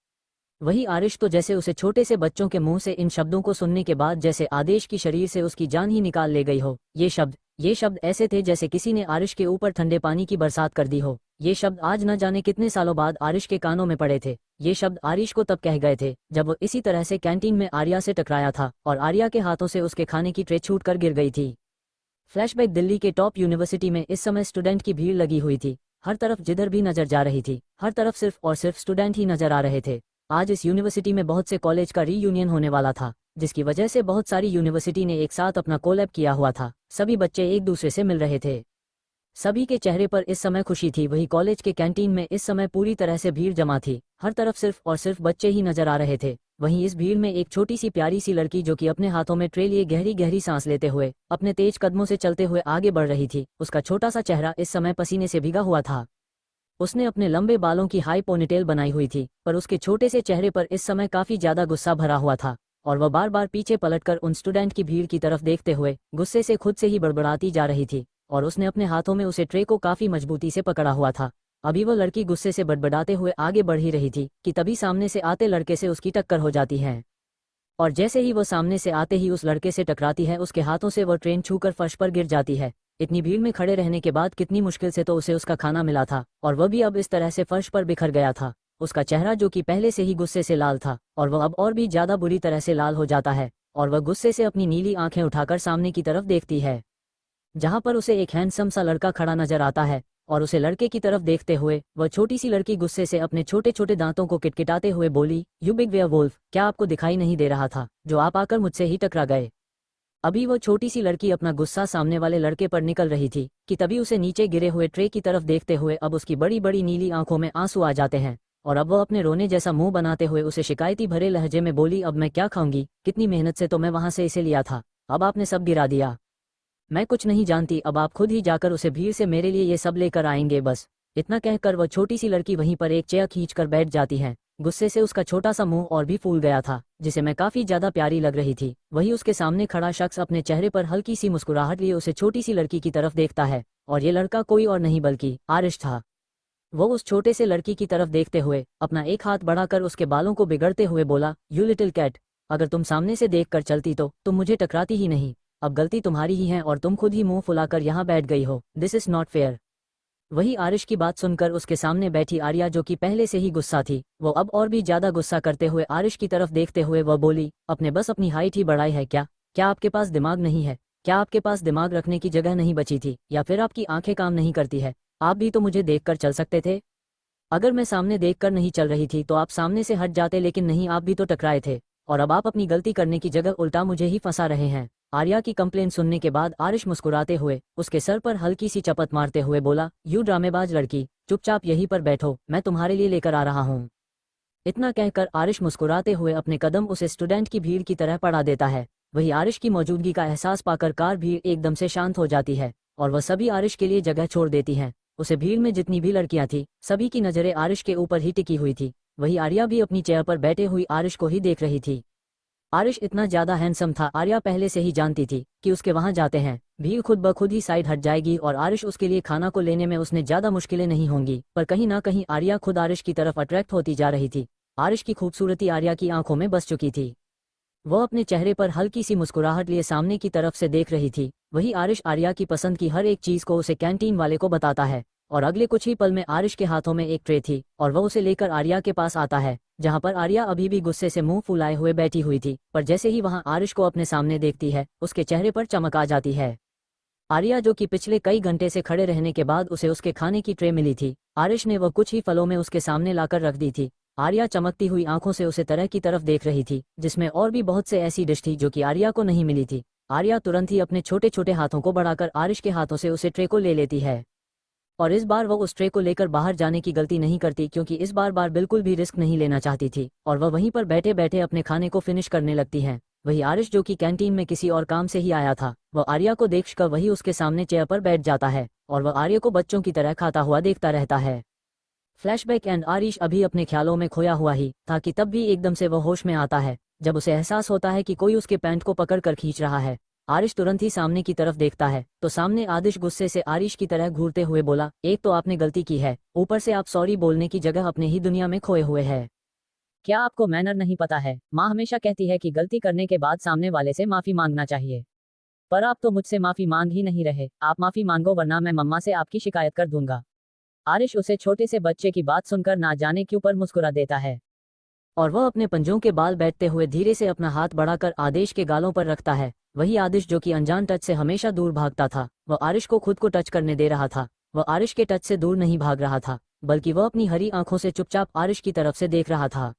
वही आरिश तो जैसे उसे छोटे से बच्चों के मुंह से इन शब्दों को सुनने के बाद जैसे आदेश की शरीर से उसकी जान ही निकाल ले गई हो। ये शब्द ऐसे थे जैसे किसी ने आरिश के ऊपर ठंडे पानी की बरसात कर दी हो। ये शब्द आज न जाने कितने सालों बाद आरिश के कानों में पड़े थे। ये शब्द आरिश को तब कह गए थे जब वो इसी तरह से कैंटीन में आर्या से टकराया था और आर्या के हाथों से उसके खाने की ट्रे छूट कर गिर गई थी। फ्लैशबैक, दिल्ली के टॉप यूनिवर्सिटी में इस समय स्टूडेंट की भीड़ लगी हुई थी। हर तरफ जिधर भी नजर जा रही थी, हर तरफ सिर्फ और सिर्फ स्टूडेंट ही नजर आ रहे थे। आज इस यूनिवर्सिटी में बहुत से कॉलेज का रीयूनियन होने वाला था, जिसकी वजह से बहुत सारी यूनिवर्सिटी ने एक साथ अपना कोलैब किया हुआ था। सभी बच्चे एक दूसरे से मिल रहे थे। सभी के चेहरे पर इस समय खुशी थी। वही कॉलेज के कैंटीन में इस समय पूरी तरह से भीड़ जमा थी। हर तरफ सिर्फ और सिर्फ बच्चे ही नजर आ रहे थे। वहीं इस भीड़ में एक छोटी सी प्यारी सी लड़की जो कि अपने हाथों में ट्रे लिए गहरी गहरी सांस लेते हुए अपने तेज कदमों से चलते हुए आगे बढ़ रही थी। उसका छोटा सा चेहरा इस समय पसीने से भीगा हुआ था। उसने अपने लंबे बालों की हाई पोनीटेल बनाई हुई थी, पर उसके छोटे से चेहरे पर इस समय काफी ज्यादा गुस्सा भरा हुआ था और वह बार बार पीछे पलटकर उन स्टूडेंट की भीड़ की तरफ देखते हुए गुस्से से खुद से ही बड़बड़ाती जा रही थी और उसने अपने हाथों में उसे ट्रे को काफी मजबूती से पकड़ा हुआ था। अभी वह लड़की गुस्से से बड़बड़ाते हुए आगे बढ़ ही रही थी कि तभी सामने से आते लड़के से उसकी टक्कर हो जाती है और जैसे ही वह सामने से आते ही उस लड़के से टकराती है, उसके हाथों से वह ट्रेन छूकर फर्श पर गिर जाती है। इतनी भीड़ में खड़े रहने के बाद कितनी मुश्किल से तो उसे उसका खाना मिला था और वह भी अब इस तरह से फर्श पर बिखर गया था। उसका चेहरा जो कि पहले से ही गुस्से से लाल था और वह अब और भी ज्यादा बुरी तरह से लाल हो जाता है और वह गुस्से से अपनी नीली आंखें उठाकर सामने की तरफ देखती है, जहां पर उसे एक हैंडसम सा लड़का खड़ा नजर आता है और उसे लड़के की तरफ देखते हुए वह छोटी सी लड़की गुस्से से अपने छोटे छोटे दांतों को किटकिटाते हुए बोली, यू बिग वेयरवुल्फ, क्या आपको दिखाई नहीं दे रहा था जो आप आकर मुझसे ही टकरा गए? अभी वो छोटी सी लड़की अपना गुस्सा सामने वाले लड़के पर निकल रही थी कि तभी उसे नीचे गिरे हुए ट्रे की तरफ देखते हुए अब उसकी बड़ी बड़ी नीली आंखों में आंसू आ जाते हैं और अब वह अपने रोने जैसा मुंह बनाते हुए उसे शिकायती भरे लहजे में बोली, अब मैं क्या खाऊंगी? कितनी मेहनत से तो मैं वहां से इसे लिया था, अब आपने सब गिरा दिया। मैं कुछ नहीं जानती, अब आप खुद ही जाकर उसे भीड़ से मेरे लिए ये सब लेकर आएंगे बस। इतना कहकर वह छोटी सी लड़की वहीं पर एक चेयर खींचकर बैठ जाती है। गुस्से से उसका छोटा सा मुंह और भी फूल गया था, जिसे मैं काफी ज्यादा प्यारी लग रही थी। वही उसके सामने खड़ा शख्स अपने चेहरे पर हल्की सी मुस्कुराहट लिए उसे छोटी सी लड़की की तरफ देखता है और ये लड़का कोई और नहीं बल्कि आरिश था। वो उस छोटे से लड़की की तरफ देखते हुए अपना एक हाथ बढ़ाकर उसके बालों को बिगड़ते हुए बोला, यू लिटिल कैट, अगर तुम सामने से देख कर चलती तो तुम मुझे टकराती ही नहीं। अब गलती तुम्हारी ही है और तुम खुद ही मुंह फुलाकर यहाँ बैठ गई हो। This is not fair. वही आरिश की बात सुनकर उसके सामने बैठी आर्या जो कि पहले से ही गुस्सा थी, वो अब और भी ज्यादा गुस्सा करते हुए आरिश की तरफ देखते हुए वह बोली, अपने बस अपनी हाइट ही बढ़ाई है क्या? क्या आपके पास दिमाग नहीं है? क्या आपके पास दिमाग रखने की जगह नहीं बची थी या फिर आपकी आंखें काम नहीं करती है? आप भी तो मुझे देखकर चल सकते थे। अगर मैं सामने देखकर नहीं चल रही थी तो आप सामने से हट जाते, लेकिन नहीं, आप भी तो टकराए थे और अब आप अपनी गलती करने की जगह उल्टा मुझे ही फंसा रहे हैं। आर्या की कंप्लेन सुनने के बाद आरिश मुस्कुराते हुए उसके सर पर हल्की सी चपत मारते हुए बोला, यू ड्रामेबाज लड़की, चुपचाप यहीं पर बैठो, मैं तुम्हारे लिए लेकर आ रहा हूँ। इतना कहकर आरिश मुस्कुराते हुए अपने कदम उसे स्टूडेंट की भीड़ की तरह पड़ा देता है। वही आरिश की मौजूदगी का एहसास पाकर कार भीड़ एकदम से शांत हो जाती है और वह सभी आरिश के लिए जगह छोड़ देती हैं। उसे भीड़ में जितनी भी लड़कियां थी सभी की नजरें आरिश के ऊपर ही टिकी हुई थी। वही आर्या भी अपनी चेयर पर बैठे हुई आरिश को ही देख रही थी। आरिश इतना ज्यादा हैंडसम था, आर्या पहले से ही जानती थी कि उसके वहां जाते हैं भीड़ खुद ब खुद ही साइड हट जाएगी और आरिश उसके लिए खाना को लेने में उसने ज्यादा मुश्किलें नहीं होंगी। पर कहीं ना कहीं आर्या खुद आरिश की तरफ अट्रैक्ट होती जा रही थी। आरिश की खूबसूरती आर्या की आंखों में बस चुकी थी। वह अपने चेहरे पर हल्की सी मुस्कुराहट लिए सामने की तरफ से देख रही थी। वही आरिश आर्या की पसंद की हर एक चीज को उसे कैंटीन वाले को बताता है और अगले कुछ ही पल में आरिश के हाथों में एक ट्रे थी और वह उसे लेकर आर्या के पास आता है, जहां पर आर्या अभी भी गुस्से से मुंह फुलाए हुए बैठी हुई थी। पर जैसे ही वहां आरिश को अपने सामने देखती है, उसके चेहरे पर चमक आ जाती है। आर्या जो कि पिछले कई घंटे से खड़े रहने के बाद उसे उसके खाने की ट्रे मिली थी, आरिश ने वह कुछ ही फलों में उसके सामने लाकर रख दी थी। आर्या चमकती हुई आंखों से उसे तरह की तरफ देख रही थी, जिसमें और भी बहुत से ऐसी डिश थी जो कि आर्या को नहीं मिली थी। आर्या तुरंत ही अपने छोटे छोटे हाथों को बढ़ाकर आरिश के हाथों से उसे ट्रे को ले लेती है और इस बार वह उस ट्रे को लेकर बाहर जाने की गलती नहीं करती, क्योंकि इस बार बिल्कुल भी रिस्क नहीं लेना चाहती थी और वह वहीं पर बैठे बैठे अपने खाने को फिनिश करने लगती है। वही आरिश जो कि कैंटीन में किसी और काम से ही आया था, वह आर्या को देखकर वही उसके सामने चेयर पर बैठ जाता है और वह आर्या को बच्चों की तरह खाता हुआ देखता रहता है। फ्लैशबैक एंड आरिश अभी अपने ख्यालों में खोया हुआ ही था कि तब भी एकदम से वह होश में आता है, जब उसे एहसास होता है कि कोई उसके पैंट को पकड़ कर खींच रहा है। आरिश तुरंत ही सामने की तरफ देखता है तो सामने आदिश गुस्से से आरिश की तरह घूरते हुए बोला, एक तो आपने गलती की है, ऊपर से आप सॉरी बोलने की जगह अपने ही दुनिया में खोए हुए हैं। क्या आपको मैनर नहीं पता है? माँ हमेशा कहती है कि गलती करने के बाद सामने वाले से माफी मांगना चाहिए, पर आप तो मुझसे माफी मांग ही नहीं रहे। आप माफी मांगो वरना मैं मम्मा से आपकी शिकायत कर दूंगा। आरिश उसे छोटे से बच्चे की बात सुनकर ना जाने क्यों पर मुस्कुरा देता है और वह अपने पंजों के बाल बैठते हुए धीरे से अपना हाथ बढ़ाकर आदेश के गालों पर रखता है। वही आदिश जो कि अनजान टच से हमेशा दूर भागता था, वह आरिश को खुद को टच करने दे रहा था। वह आरिश के टच से दूर नहीं भाग रहा था, बल्कि वह अपनी हरी आंखों से चुपचाप आरिश की तरफ से देख रहा था।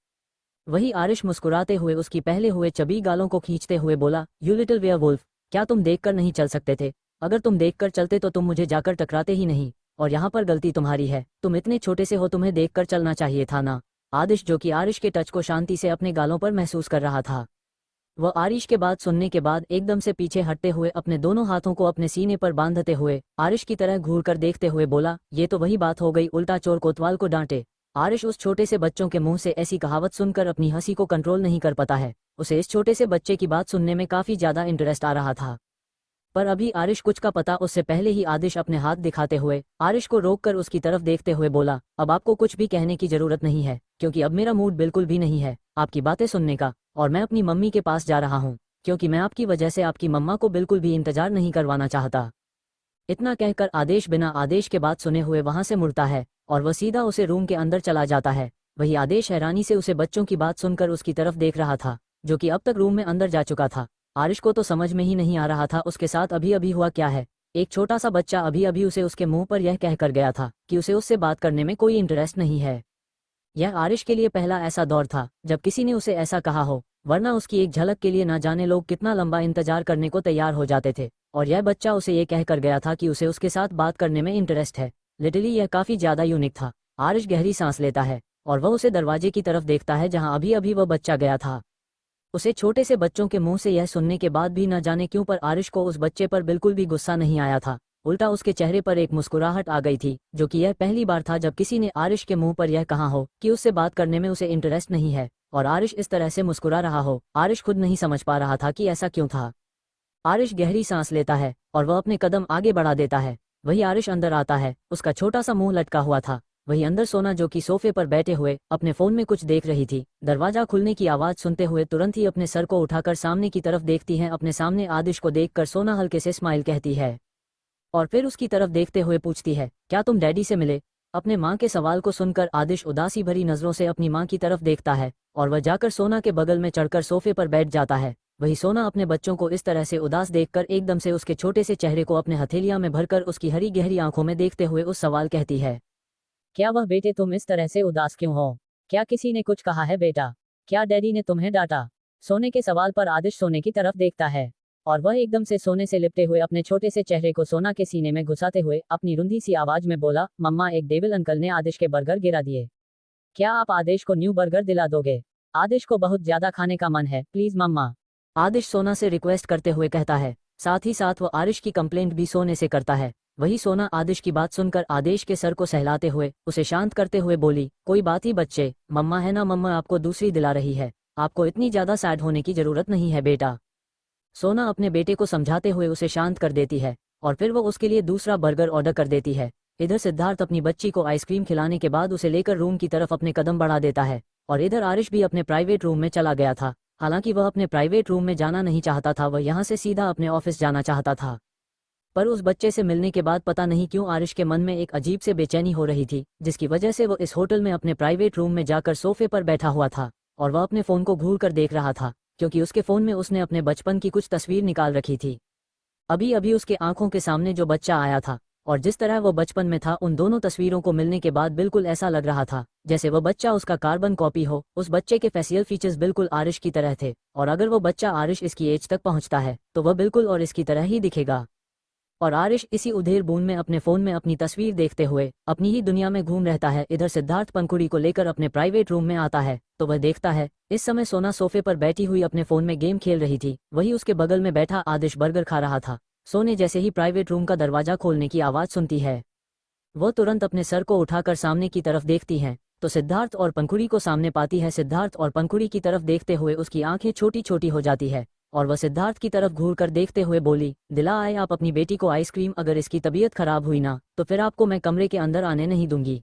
वही आरिश मुस्कुराते हुए उसकी पहले हुए चबी गालों को खींचते हुए बोला, यू लिटिल वेयरवुल्फ, क्या तुम देखकर नहीं चल सकते थे? अगर तुम देखकर चलते तो तुम मुझे जाकर टकराते ही नहीं, और यहाँ पर गलती तुम्हारी है। तुम इतने छोटे से हो, तुम्हें देखकर चलना चाहिए था ना। आदिश जो कि आरिश के टच को शांति से अपने गालों पर महसूस कर रहा था, वह आरिश के बात सुनने के बाद एकदम से पीछे हटते हुए अपने दोनों हाथों को अपने सीने पर बांधते हुए आरिश की तरह घूर कर देखते हुए बोला, ये तो वही बात हो गई, उल्टा चोर कोतवाल को डांटे। आरिश उस छोटे से बच्चों के मुंह से ऐसी कहावत सुनकर अपनी हंसी को कंट्रोल नहीं कर पाता है। उसे इस छोटे से बच्चे की बात सुनने में काफी ज्यादा इंटरेस्ट आ रहा था, पर अभी आरिश कुछ का पता उससे पहले ही आदिश अपने हाथ दिखाते हुए आरिश को रोककर उसकी तरफ देखते हुए बोला, अब आपको कुछ भी कहने की जरूरत नहीं है, क्योंकि अब मेरा मूड बिल्कुल भी नहीं है आपकी बातें सुनने का, और मैं अपनी मम्मी के पास जा रहा हूँ, क्योंकि मैं आपकी वजह से आपकी मम्मा को बिल्कुल भी इंतजार नहीं करवाना चाहता। इतना कहकर आदेश बिना आदेश के बात सुने हुए वहां से मुड़ता है और वह सीधा उसे रूम के अंदर चला जाता है। वही आदेश हैरानी से उसे बच्चों की बात सुनकर उसकी तरफ देख रहा था, जो कि अब तक रूम में अंदर जा चुका था। आरिश को तो समझ में ही नहीं आ रहा था उसके साथ अभी अभी हुआ क्या है। एक छोटा सा बच्चा अभी अभी उसे उसके मुंह पर यह कहकर गया था कि उसे उससे बात करने में कोई इंटरेस्ट नहीं है। यह आरिश के लिए पहला ऐसा दौर था जब किसी ने उसे ऐसा कहा हो, वरना उसकी एक झलक के लिए ना जाने लोग कितना लंबा इंतजार करने को तैयार हो जाते थे, और यह बच्चा उसे ये कहकर गया था कि उसे उसके साथ बात करने में इंटरेस्ट है। लिटरली यह काफी ज्यादा यूनिक था। आरिश गहरी सांस लेता है और वह उसे दरवाजे की तरफ देखता है जहां अभी अभी वह बच्चा गया था। उसे छोटे से बच्चों के मुंह से यह सुनने के बाद भी न जाने क्यों पर आरिश को उस बच्चे पर बिल्कुल भी गुस्सा नहीं आया था, उल्टा उसके चेहरे पर एक मुस्कुराहट आ गई थी, जो कि यह पहली बार था जब किसी ने आरिश के मुंह पर यह कहा हो कि उससे बात करने में उसे इंटरेस्ट नहीं है, और आरिश इस तरह से मुस्कुरा रहा हो। आरिश खुद नहीं समझ पा रहा था कि ऐसा क्यों था। आरिश गहरी सांस लेता है और वह अपने कदम आगे बढ़ा देता है। वही आरिश अंदर आता है, उसका छोटा सा मुंह लटका हुआ था। वही अंदर सोना जो कि सोफे पर बैठे हुए अपने फोन में कुछ देख रही थी, दरवाजा खुलने की आवाज सुनते हुए तुरंत ही अपने सर को उठाकर सामने की तरफ देखती है। अपने सामने आदिश को देखकर सोना हल्के से स्माइल कहती है और फिर उसकी तरफ देखते हुए पूछती है, क्या तुम डैडी से मिले? अपने माँ के सवाल को सुनकर आदिश उदासी भरी नजरों से अपनी माँ की तरफ देखता है और वह जाकर सोना के बगल में चढ़कर सोफे पर बैठ जाता है। वही सोना अपने बच्चों को इस तरह से उदास देखकर एकदम से उसके छोटे से चेहरे को अपने हथेलियां में भरकर उसकी हरी गहरी आंखों में देखते हुए उस सवाल कहती है, क्या वह बेटे तुम इस तरह से उदास क्यों हो? क्या किसी ने कुछ कहा है बेटा? क्या डैडी ने तुम्हें डांटा? सोने के सवाल पर आदिश सोने की तरफ देखता है और वह एकदम से सोने से लिपटे हुए अपने छोटे से चेहरे को सोना के सीने में घुसाते हुए अपनी रुंधी सी आवाज में बोला, मम्मा एक डेविल अंकल ने आदिश के बर्गर गिरा दिए। क्या आप आदिश को न्यू बर्गर दिला दोगे? आदिश को बहुत ज्यादा खाने का मन है, प्लीज मम्मा। आदिश सोना से रिक्वेस्ट करते हुए कहता है। साथ ही साथ वह आरिश की कंप्लेंट भी सोने से करता है। वही सोना आदिश की बात सुनकर आदेश के सर को सहलाते हुए उसे शांत करते हुए बोली, कोई बात ही बच्चे, मम्मा है ना, मम्मा आपको दूसरी दिला रही है, आपको इतनी ज्यादा सैड होने की जरूरत नहीं है बेटा। सोना अपने बेटे को समझाते हुए उसे शांत कर देती है और फिर वो उसके लिए दूसरा बर्गर ऑर्डर कर देती है। इधर सिद्धार्थ अपनी बच्ची को आइसक्रीम खिलाने के बाद उसे लेकर रूम की तरफ अपने कदम बढ़ा देता है और इधर आरिश भी अपने प्राइवेट रूम में चला गया था। हालांकि वह अपने प्राइवेट रूम में जाना नहीं चाहता था, वह यहाँ से सीधा अपने ऑफिस जाना चाहता था। पर उस बच्चे से मिलने के बाद पता नहीं क्यों आरिश के मन में एक अजीब से बेचैनी हो रही थी, जिसकी वजह से वो इस होटल में अपने प्राइवेट रूम में जाकर सोफे पर बैठा हुआ था और वह अपने फ़ोन को घूर कर देख रहा था, क्योंकि उसके फ़ोन में उसने अपने बचपन की कुछ तस्वीर निकाल रखी थी। अभी अभी उसके आंखों के सामने जो बच्चा आया था और जिस तरह वो बचपन में था, उन दोनों तस्वीरों को मिलने के बाद बिल्कुल ऐसा लग रहा था जैसे वह बच्चा उसका कार्बन कॉपी हो। उस बच्चे के फेशियल फीचर्स बिल्कुल आरिश की तरह थे, और अगर वो बच्चा आरिश इसकी एज तक पहुंचता है तो वह बिल्कुल और इसकी तरह ही दिखेगा। और आरिश इसी उधेड़ बूंद में अपने फ़ोन में अपनी तस्वीर देखते हुए अपनी ही दुनिया में घूम रहता है। इधर सिद्धार्थ पंखुड़ी को लेकर अपने प्राइवेट रूम में आता है तो वह देखता है इस समय सोना सोफे पर बैठी हुई अपने फ़ोन में गेम खेल रही थी, वही उसके बगल में बैठा आदिश बर्गर खा रहा था। सोने जैसे ही प्राइवेट रूम का दरवाजा खोलने की आवाज़ सुनती है, वो तुरंत अपने सर को उठाकर सामने की तरफ देखती हैं तो सिद्धार्थ और पंखुड़ी को सामने पाती है। सिद्धार्थ और पंखुड़ी की तरफ देखते हुए उसकी आंखें छोटी छोटी हो जाती है और वह सिद्धार्थ की तरफ घूर कर देखते हुए बोली, दिला आए आप अपनी बेटी को आइसक्रीम, अगर इसकी तबीयत खराब हुई ना तो फिर आपको मैं कमरे के अंदर आने नहीं दूंगी,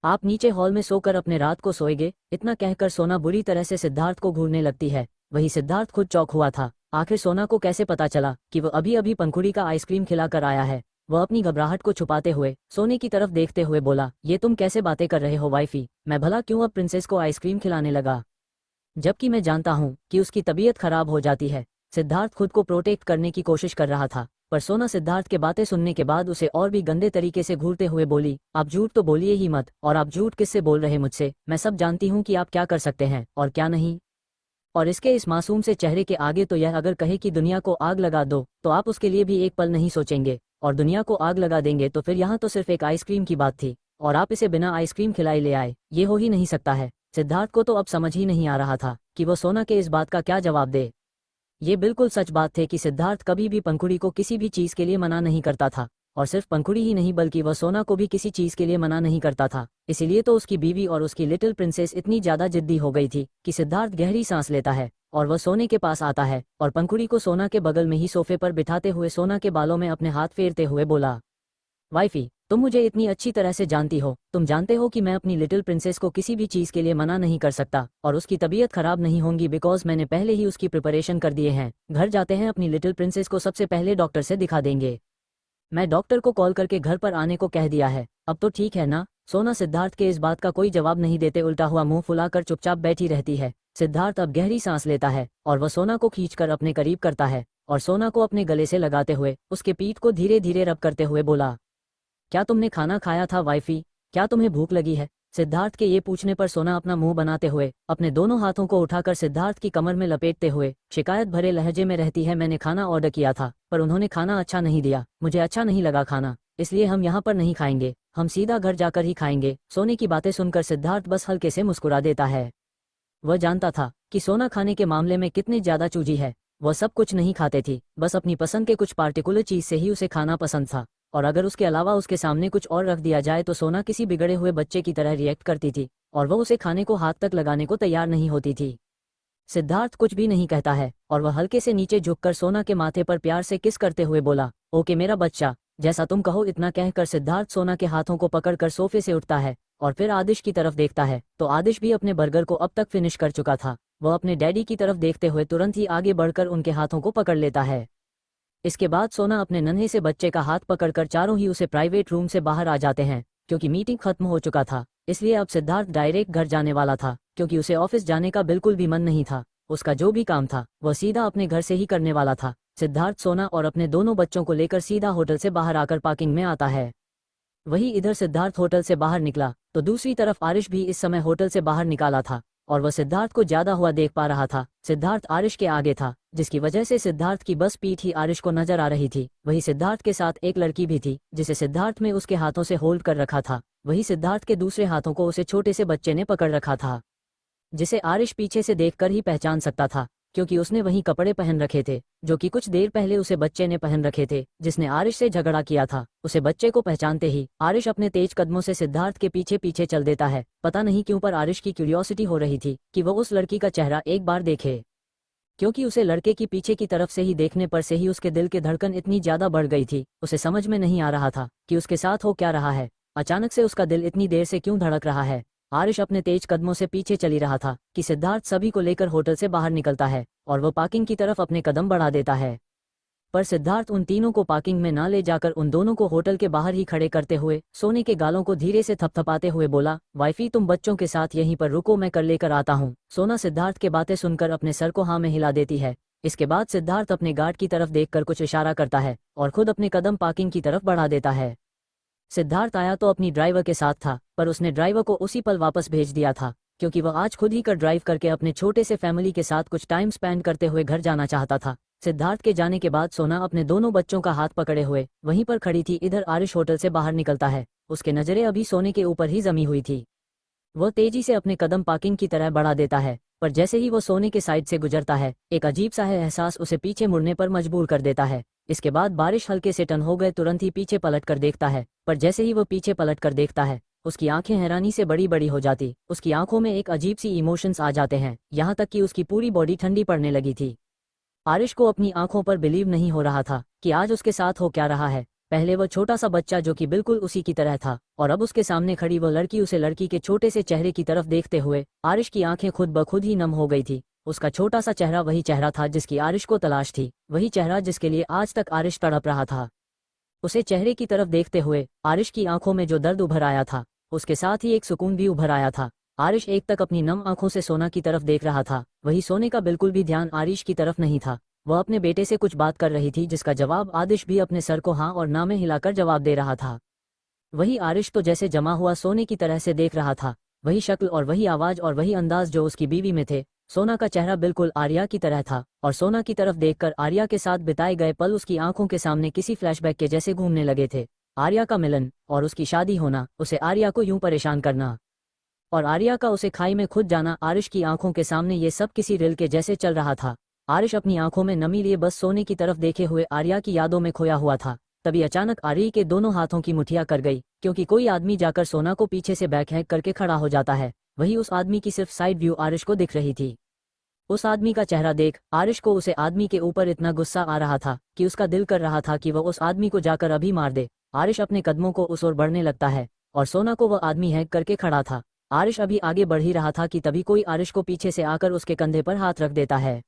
आप नीचे हॉल में सोकर अपने रात को सोएगे। इतना कहकर सोना बुरी तरह से सिद्धार्थ को घूरने लगती है। वही सिद्धार्थ खुद चौंक हुआ था, आखिर सोना को कैसे पता चला कि वह अभी अभी पंखुड़ी का आइसक्रीम खिलाकर आया है। वह अपनी घबराहट को छुपाते हुए सोने की तरफ देखते हुए बोला, ये तुम कैसे बातें कर रहे हो वाइफी, मैं भला क्यों अब प्रिंसेस को आइसक्रीम खिलाने लगा, जबकि मैं जानता हूँ कि उसकी तबीयत खराब हो जाती है। सिद्धार्थ खुद को प्रोटेक्ट करने की कोशिश कर रहा था, पर सोना सिद्धार्थ के बातें सुनने के बाद उसे और भी गंदे तरीके से घूरते हुए बोली, आप झूठ तो बोलिए ही मत, और आप झूठ किससे बोल रहे मुझसे, मैं सब जानती हूँ कि आप क्या कर सकते हैं और क्या नहीं। और इसके इस मासूम से चेहरे के आगे तो यह अगर कहे कि दुनिया को आग लगा दो तो आप उसके लिए भी एक पल नहीं सोचेंगे, और दुनिया को आग लगा देंगे तो फिर यहाँ तो सिर्फ एक आइसक्रीम की बात थी और आप इसे बिना आइसक्रीम खिलाए ले आए, ये हो ही नहीं सकता है। सिद्धार्थ को तो अब समझ ही नहीं आ रहा था कि वो सोना के इस बात का क्या जवाब दे। ये बिल्कुल सच बात थी कि सिद्धार्थ कभी भी पंखुड़ी को किसी भी चीज़ के लिए मना नहीं करता था, और सिर्फ पंखुड़ी ही नहीं बल्कि वह सोना को भी किसी चीज़ के लिए मना नहीं करता था। इसीलिए तो उसकी बीवी और उसकी लिटिल प्रिंसेस इतनी ज़्यादा जिद्दी हो गई थी कि सिद्धार्थ गहरी सांस लेता है और वह सोने के पास आता है और पंखुड़ी को सोना के बगल में ही सोफे पर बिठाते हुए सोना के बालों में अपने हाथ फेरते हुए बोला, वाइफी तुम मुझे इतनी अच्छी तरह से जानती हो, तुम जानते हो कि मैं अपनी लिटिल प्रिंसेस को किसी भी चीज़ के लिए मना नहीं कर सकता और उसकी तबीयत खराब नहीं होगी, बिकॉज मैंने पहले ही उसकी प्रिपरेशन कर दिए हैं। घर जाते हैं, अपनी लिटिल प्रिंसेस को सबसे पहले डॉक्टर से दिखा देंगे, मैं डॉक्टर को कॉल करके घर पर आने को कह दिया है, अब तो ठीक है ना। सोना सिद्धार्थ के इस बात का कोई जवाब नहीं देते उल्टा हुआ मुंह फुलाकर चुपचाप बैठी रहती है। सिद्धार्थ अब गहरी सांस लेता है और वह सोना को खींचकर अपने करीब करता है और सोना को अपने गले से लगाते हुए उसके पीठ को धीरे धीरे रब करते हुए बोला, क्या तुमने खाना खाया था वाइफी, क्या तुम्हें भूख लगी है। सिद्धार्थ के ये पूछने पर सोना अपना मुंह बनाते हुए अपने दोनों हाथों को उठाकर सिद्धार्थ की कमर में लपेटते हुए शिकायत भरे लहजे में रहती है, मैंने खाना ऑर्डर किया था पर उन्होंने खाना अच्छा नहीं दिया, मुझे अच्छा नहीं लगा खाना, इसलिए हम यहाँ पर नहीं खाएंगे, हम सीधा घर जाकर ही खाएंगे। सोने की बातें सुनकर सिद्धार्थ बस हल्के से मुस्कुरा देता है। वह जानता था कि सोना खाने के मामले में कितनी ज्यादा चूजी है। वह सब कुछ नहीं खाते थी, बस अपनी पसंद के कुछ पार्टिकुलर चीज से ही उसे खाना पसंद था, और अगर उसके अलावा उसके सामने कुछ और रख दिया जाए तो सोना किसी बिगड़े हुए बच्चे की तरह रिएक्ट करती थी और वह उसे खाने को हाथ तक लगाने को तैयार नहीं होती थी। सिद्धार्थ कुछ भी नहीं कहता है और वह हल्के से नीचे झुककर सोना के माथे पर प्यार से किस करते हुए बोला, ओके मेरा बच्चा, जैसा तुम कहो। इतना कहकर सिद्धार्थ सोना के हाथों को पकड़कर सोफे से उठता है और फिर आदिश की तरफ देखता है तो आदिश भी अपने बर्गर को अब तक फिनिश कर चुका था। वह अपने डैडी की तरफ देखते हुए तुरंत ही आगे बढ़कर उनके हाथों को पकड़ लेता है। इसके बाद सोना अपने नन्हे से बच्चे का हाथ पकड़कर चारों ही उसे प्राइवेट रूम से बाहर आ जाते हैं। क्योंकि मीटिंग खत्म हो चुका था इसलिए अब सिद्धार्थ डायरेक्ट घर जाने वाला था, क्योंकि उसे ऑफिस जाने का बिल्कुल भी मन नहीं था। उसका जो भी काम था वह सीधा अपने घर से ही करने वाला था। सिद्धार्थ सोना और अपने दोनों बच्चों को लेकर सीधा होटल से बाहर आकर पार्किंग में आता है। वही इधर सिद्धार्थ होटल से बाहर निकला तो दूसरी तरफ आरिश भी इस समय होटल से बाहर निकाला था और वह सिद्धार्थ को ज्यादा हुआ देख पा रहा था। सिद्धार्थ आरिश के आगे था जिसकी वजह से सिद्धार्थ की बस पीठ ही आरिश को नजर आ रही थी। वही सिद्धार्थ के साथ एक लड़की भी थी जिसे सिद्धार्थ में उसके हाथों से होल्ड कर रखा था। वही सिद्धार्थ के दूसरे हाथों को उसे छोटे से बच्चे ने पकड़ रखा था, जिसे आरिश पीछे से देखकर ही पहचान सकता था, क्योंकि उसने वही कपड़े पहन रखे थे जो कि कुछ देर पहले उसे बच्चे ने पहन रखे थे जिसने आरिश से झगड़ा किया था। उसे बच्चे को पहचानते ही आरिश अपने तेज कदमों से सिद्धार्थ के पीछे पीछे चल देता है। पता नहीं क्यों पर आरिश की क्यूरियोसिटी हो रही थी कि वह उस लड़की का चेहरा एक बार देखे, क्योंकि उसे लड़के की पीछे की तरफ से ही देखने पर से ही उसके दिल की धड़कन इतनी ज्यादा बढ़ गई थी। उसे समझ में नहीं आ रहा था कि उसके साथ हो क्या रहा है। अचानक से उसका दिल इतनी देर से क्यों धड़क रहा है। आरिश अपने तेज कदमों से पीछे चली रहा था कि सिद्धार्थ सभी को लेकर होटल से बाहर निकलता है और वह पार्किंग की तरफ अपने कदम बढ़ा देता है। पर सिद्धार्थ उन तीनों को पार्किंग में ना ले जाकर उन दोनों को होटल के बाहर ही खड़े करते हुए सोने के गालों को धीरे से थपथपाते हुए बोला, वाइफी तुम बच्चों के साथ यहीं पर रुको, मैं कर लेकर आता हूँ। सोना सिद्धार्थ के बातें सुनकर अपने सर को हाँ में हिला देती है। इसके बाद सिद्धार्थ अपने गार्ड की तरफ देखकर कुछ इशारा करता है और खुद अपने कदम पार्किंग की तरफ बढ़ा देता है। सिद्धार्थ आया तो अपनी ड्राइवर के साथ था, पर उसने ड्राइवर को उसी पल वापस भेज दिया था क्योंकि वह आज खुद ही कर ड्राइव करके अपने छोटे से फैमिली के साथ कुछ टाइम स्पेंड करते हुए घर जाना चाहता था। सिद्धार्थ के जाने के बाद सोना अपने दोनों बच्चों का हाथ पकड़े हुए वहीं पर खड़ी थी। इधर आरिश होटल से बाहर निकलता है, उसके नजरें अभी सोने के ऊपर ही जमी हुई थी। वह तेजी से अपने कदम पार्किंग की तरह बढ़ा देता है, पर जैसे ही वो सोने के साइड से गुजरता है एक अजीब सा है एहसास उसे पीछे मुड़ने पर मजबूर कर देता है। इसके बाद बारिश हल्के से टन हो गए, तुरंत ही पीछे पलट कर देखता है, पर जैसे ही वो पीछे पलट कर देखता है उसकी आंखें हैरानी से बड़ी बड़ी हो जाती। उसकी आंखों में एक अजीब सी इमोशंस आ जाते हैं, यहाँ तक कि उसकी पूरी बॉडी ठंडी पड़ने लगी थी। आरिश को अपनी आंखों पर बिलीव नहीं हो रहा था कि आज उसके साथ हो क्या रहा है। पहले वह छोटा सा बच्चा जो कि बिल्कुल उसी की तरह था और अब उसके सामने खड़ी वह लड़की उसे लड़की के छोटे से चेहरे की तरफ देखते हुए आरिश की आंखें खुद ब खुद ही नम हो गई थी। उसका छोटा सा चेहरा वही चेहरा था जिसकी आरिश को तलाश थी, वही चेहरा जिसके लिए आज तक आरिश तड़प रहा था। उसे चेहरे की तरफ देखते हुए आरिश की आंखों में जो दर्द उभर आया था उसके साथ ही एक सुकून भी उभर आया था। आरिश एक तक अपनी नम आंखों से सोना की तरफ देख रहा था, वही सोने का बिल्कुल भी ध्यान आरिश की तरफ नहीं था। वह अपने बेटे से कुछ बात कर रही थी जिसका जवाब आदिश भी अपने सर को हाँ और ना में हिलाकर जवाब दे रहा था। वही आरिश तो जैसे जमा हुआ सोने की तरह से देख रहा था, वही शक्ल और वही आवाज और वही अंदाज जो उसकी बीवी में थे। सोना का चेहरा बिल्कुल आर्या की तरह था और सोना की तरफ देखकर आर्या के साथ बिताए गए पल उसकी आंखों के सामने किसी फ्लैशबैक के जैसे घूमने लगे थे। आर्या का मिलन और उसकी शादी होना, उसे आर्या को यूं परेशान करना और आर्या का उसे खाई में खुद जाना, आरिश की आंखों के सामने ये सब किसी रील के जैसे चल रहा था। आरिश अपनी आंखों में नमी लिए बस सोने की तरफ देखे हुए आर्या की यादों में खोया हुआ था। तभी अचानक आर्या के दोनों हाथों की मुठिया कर गई क्योंकि कोई आदमी जाकर सोना को पीछे से बैकहैक करके खड़ा हो जाता है। वही उस आदमी की सिर्फ साइड व्यू आरिश को दिख रही थी। उस आदमी का चेहरा देख आरिश को उसे आदमी के ऊपर इतना गुस्सा आ रहा था कि उसका दिल कर रहा था कि वह उस आदमी को जाकर अभी मार दे। आरिश अपने कदमों को उस ओर बढ़ने लगता है और सोना को वह आदमी हैक करके खड़ा था। आरिश अभी आगे बढ़ ही रहा था कि तभी कोई आरिश को पीछे से आकर उसके कंधे पर हाथ रख देता है।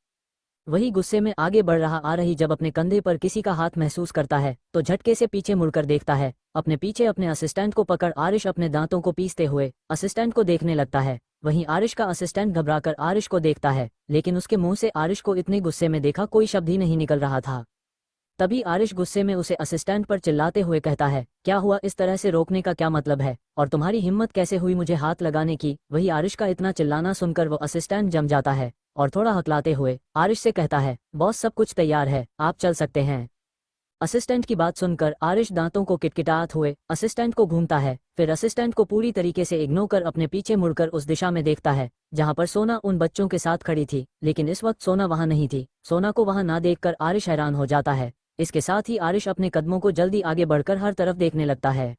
वही गुस्से में आगे बढ़ रहा आ रही जब अपने कंधे पर किसी का हाथ महसूस करता है तो झटके से पीछे मुड़कर देखता है। अपने पीछे अपने असिस्टेंट को पकड़ आरिश अपने दांतों को पीसते हुए असिस्टेंट को देखने लगता है। वहीं आरिश का असिस्टेंट घबराकर आरिश को देखता है, लेकिन उसके मुंह से आरिश को इतने गुस्से में देखा कोई शब्द ही नहीं निकल रहा था। तभी आरिश गुस्से में उसे असिस्टेंट पर चिल्लाते हुए कहता है, क्या हुआ, इस तरह से रोकने का क्या मतलब है और तुम्हारी हिम्मत कैसे हुई मुझे हाथ लगाने की। वही आरिश का इतना चिल्लाना सुनकर वो असिस्टेंट जम जाता है और थोड़ा हकलाते हुए आरिश से कहता है, बॉस सब कुछ तैयार है, आप चल सकते हैं। असिस्टेंट की बात सुनकर आरिश दांतों को किटकिटात हुए असिस्टेंट को घूमता है, फिर असिस्टेंट को पूरी तरीके से इग्नोर कर अपने पीछे मुड़कर उस दिशा में देखता है जहां पर सोना उन बच्चों के साथ खड़ी थी, लेकिन इस वक्त सोना वहां नहीं थी। सोना को वहां ना देखकर आरिश हैरान हो जाता है। इसके साथ ही आरिश अपने कदमों को जल्दी आगे बढ़कर हर तरफ देखने लगता है।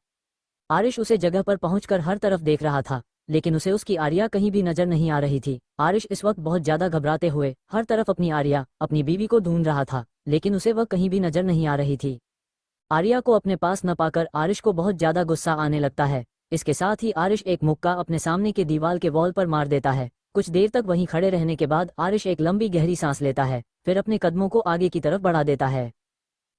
आरिश उसे जगह पर पहुंचकर हर तरफ देख रहा था, लेकिन उसे उसकी आर्या कहीं भी नजर नहीं आ रही थी। आरिश इस वक्त बहुत ज्यादा घबराते हुए हर तरफ अपनी आर्या अपनी बीवी को ढूंढ रहा था, लेकिन उसे वह कहीं भी नजर नहीं आ रही थी। आर्या को अपने पास न पाकर आरिश को बहुत ज्यादा गुस्सा आने लगता है। इसके साथ ही आरिश एक मुक्का अपने सामने के दीवार के वॉल पर मार देता है। कुछ देर तक वहीं खड़े रहने के बाद आरिश एक लंबी गहरी सांस लेता है, फिर अपने कदमों को आगे की तरफ बढ़ा देता है।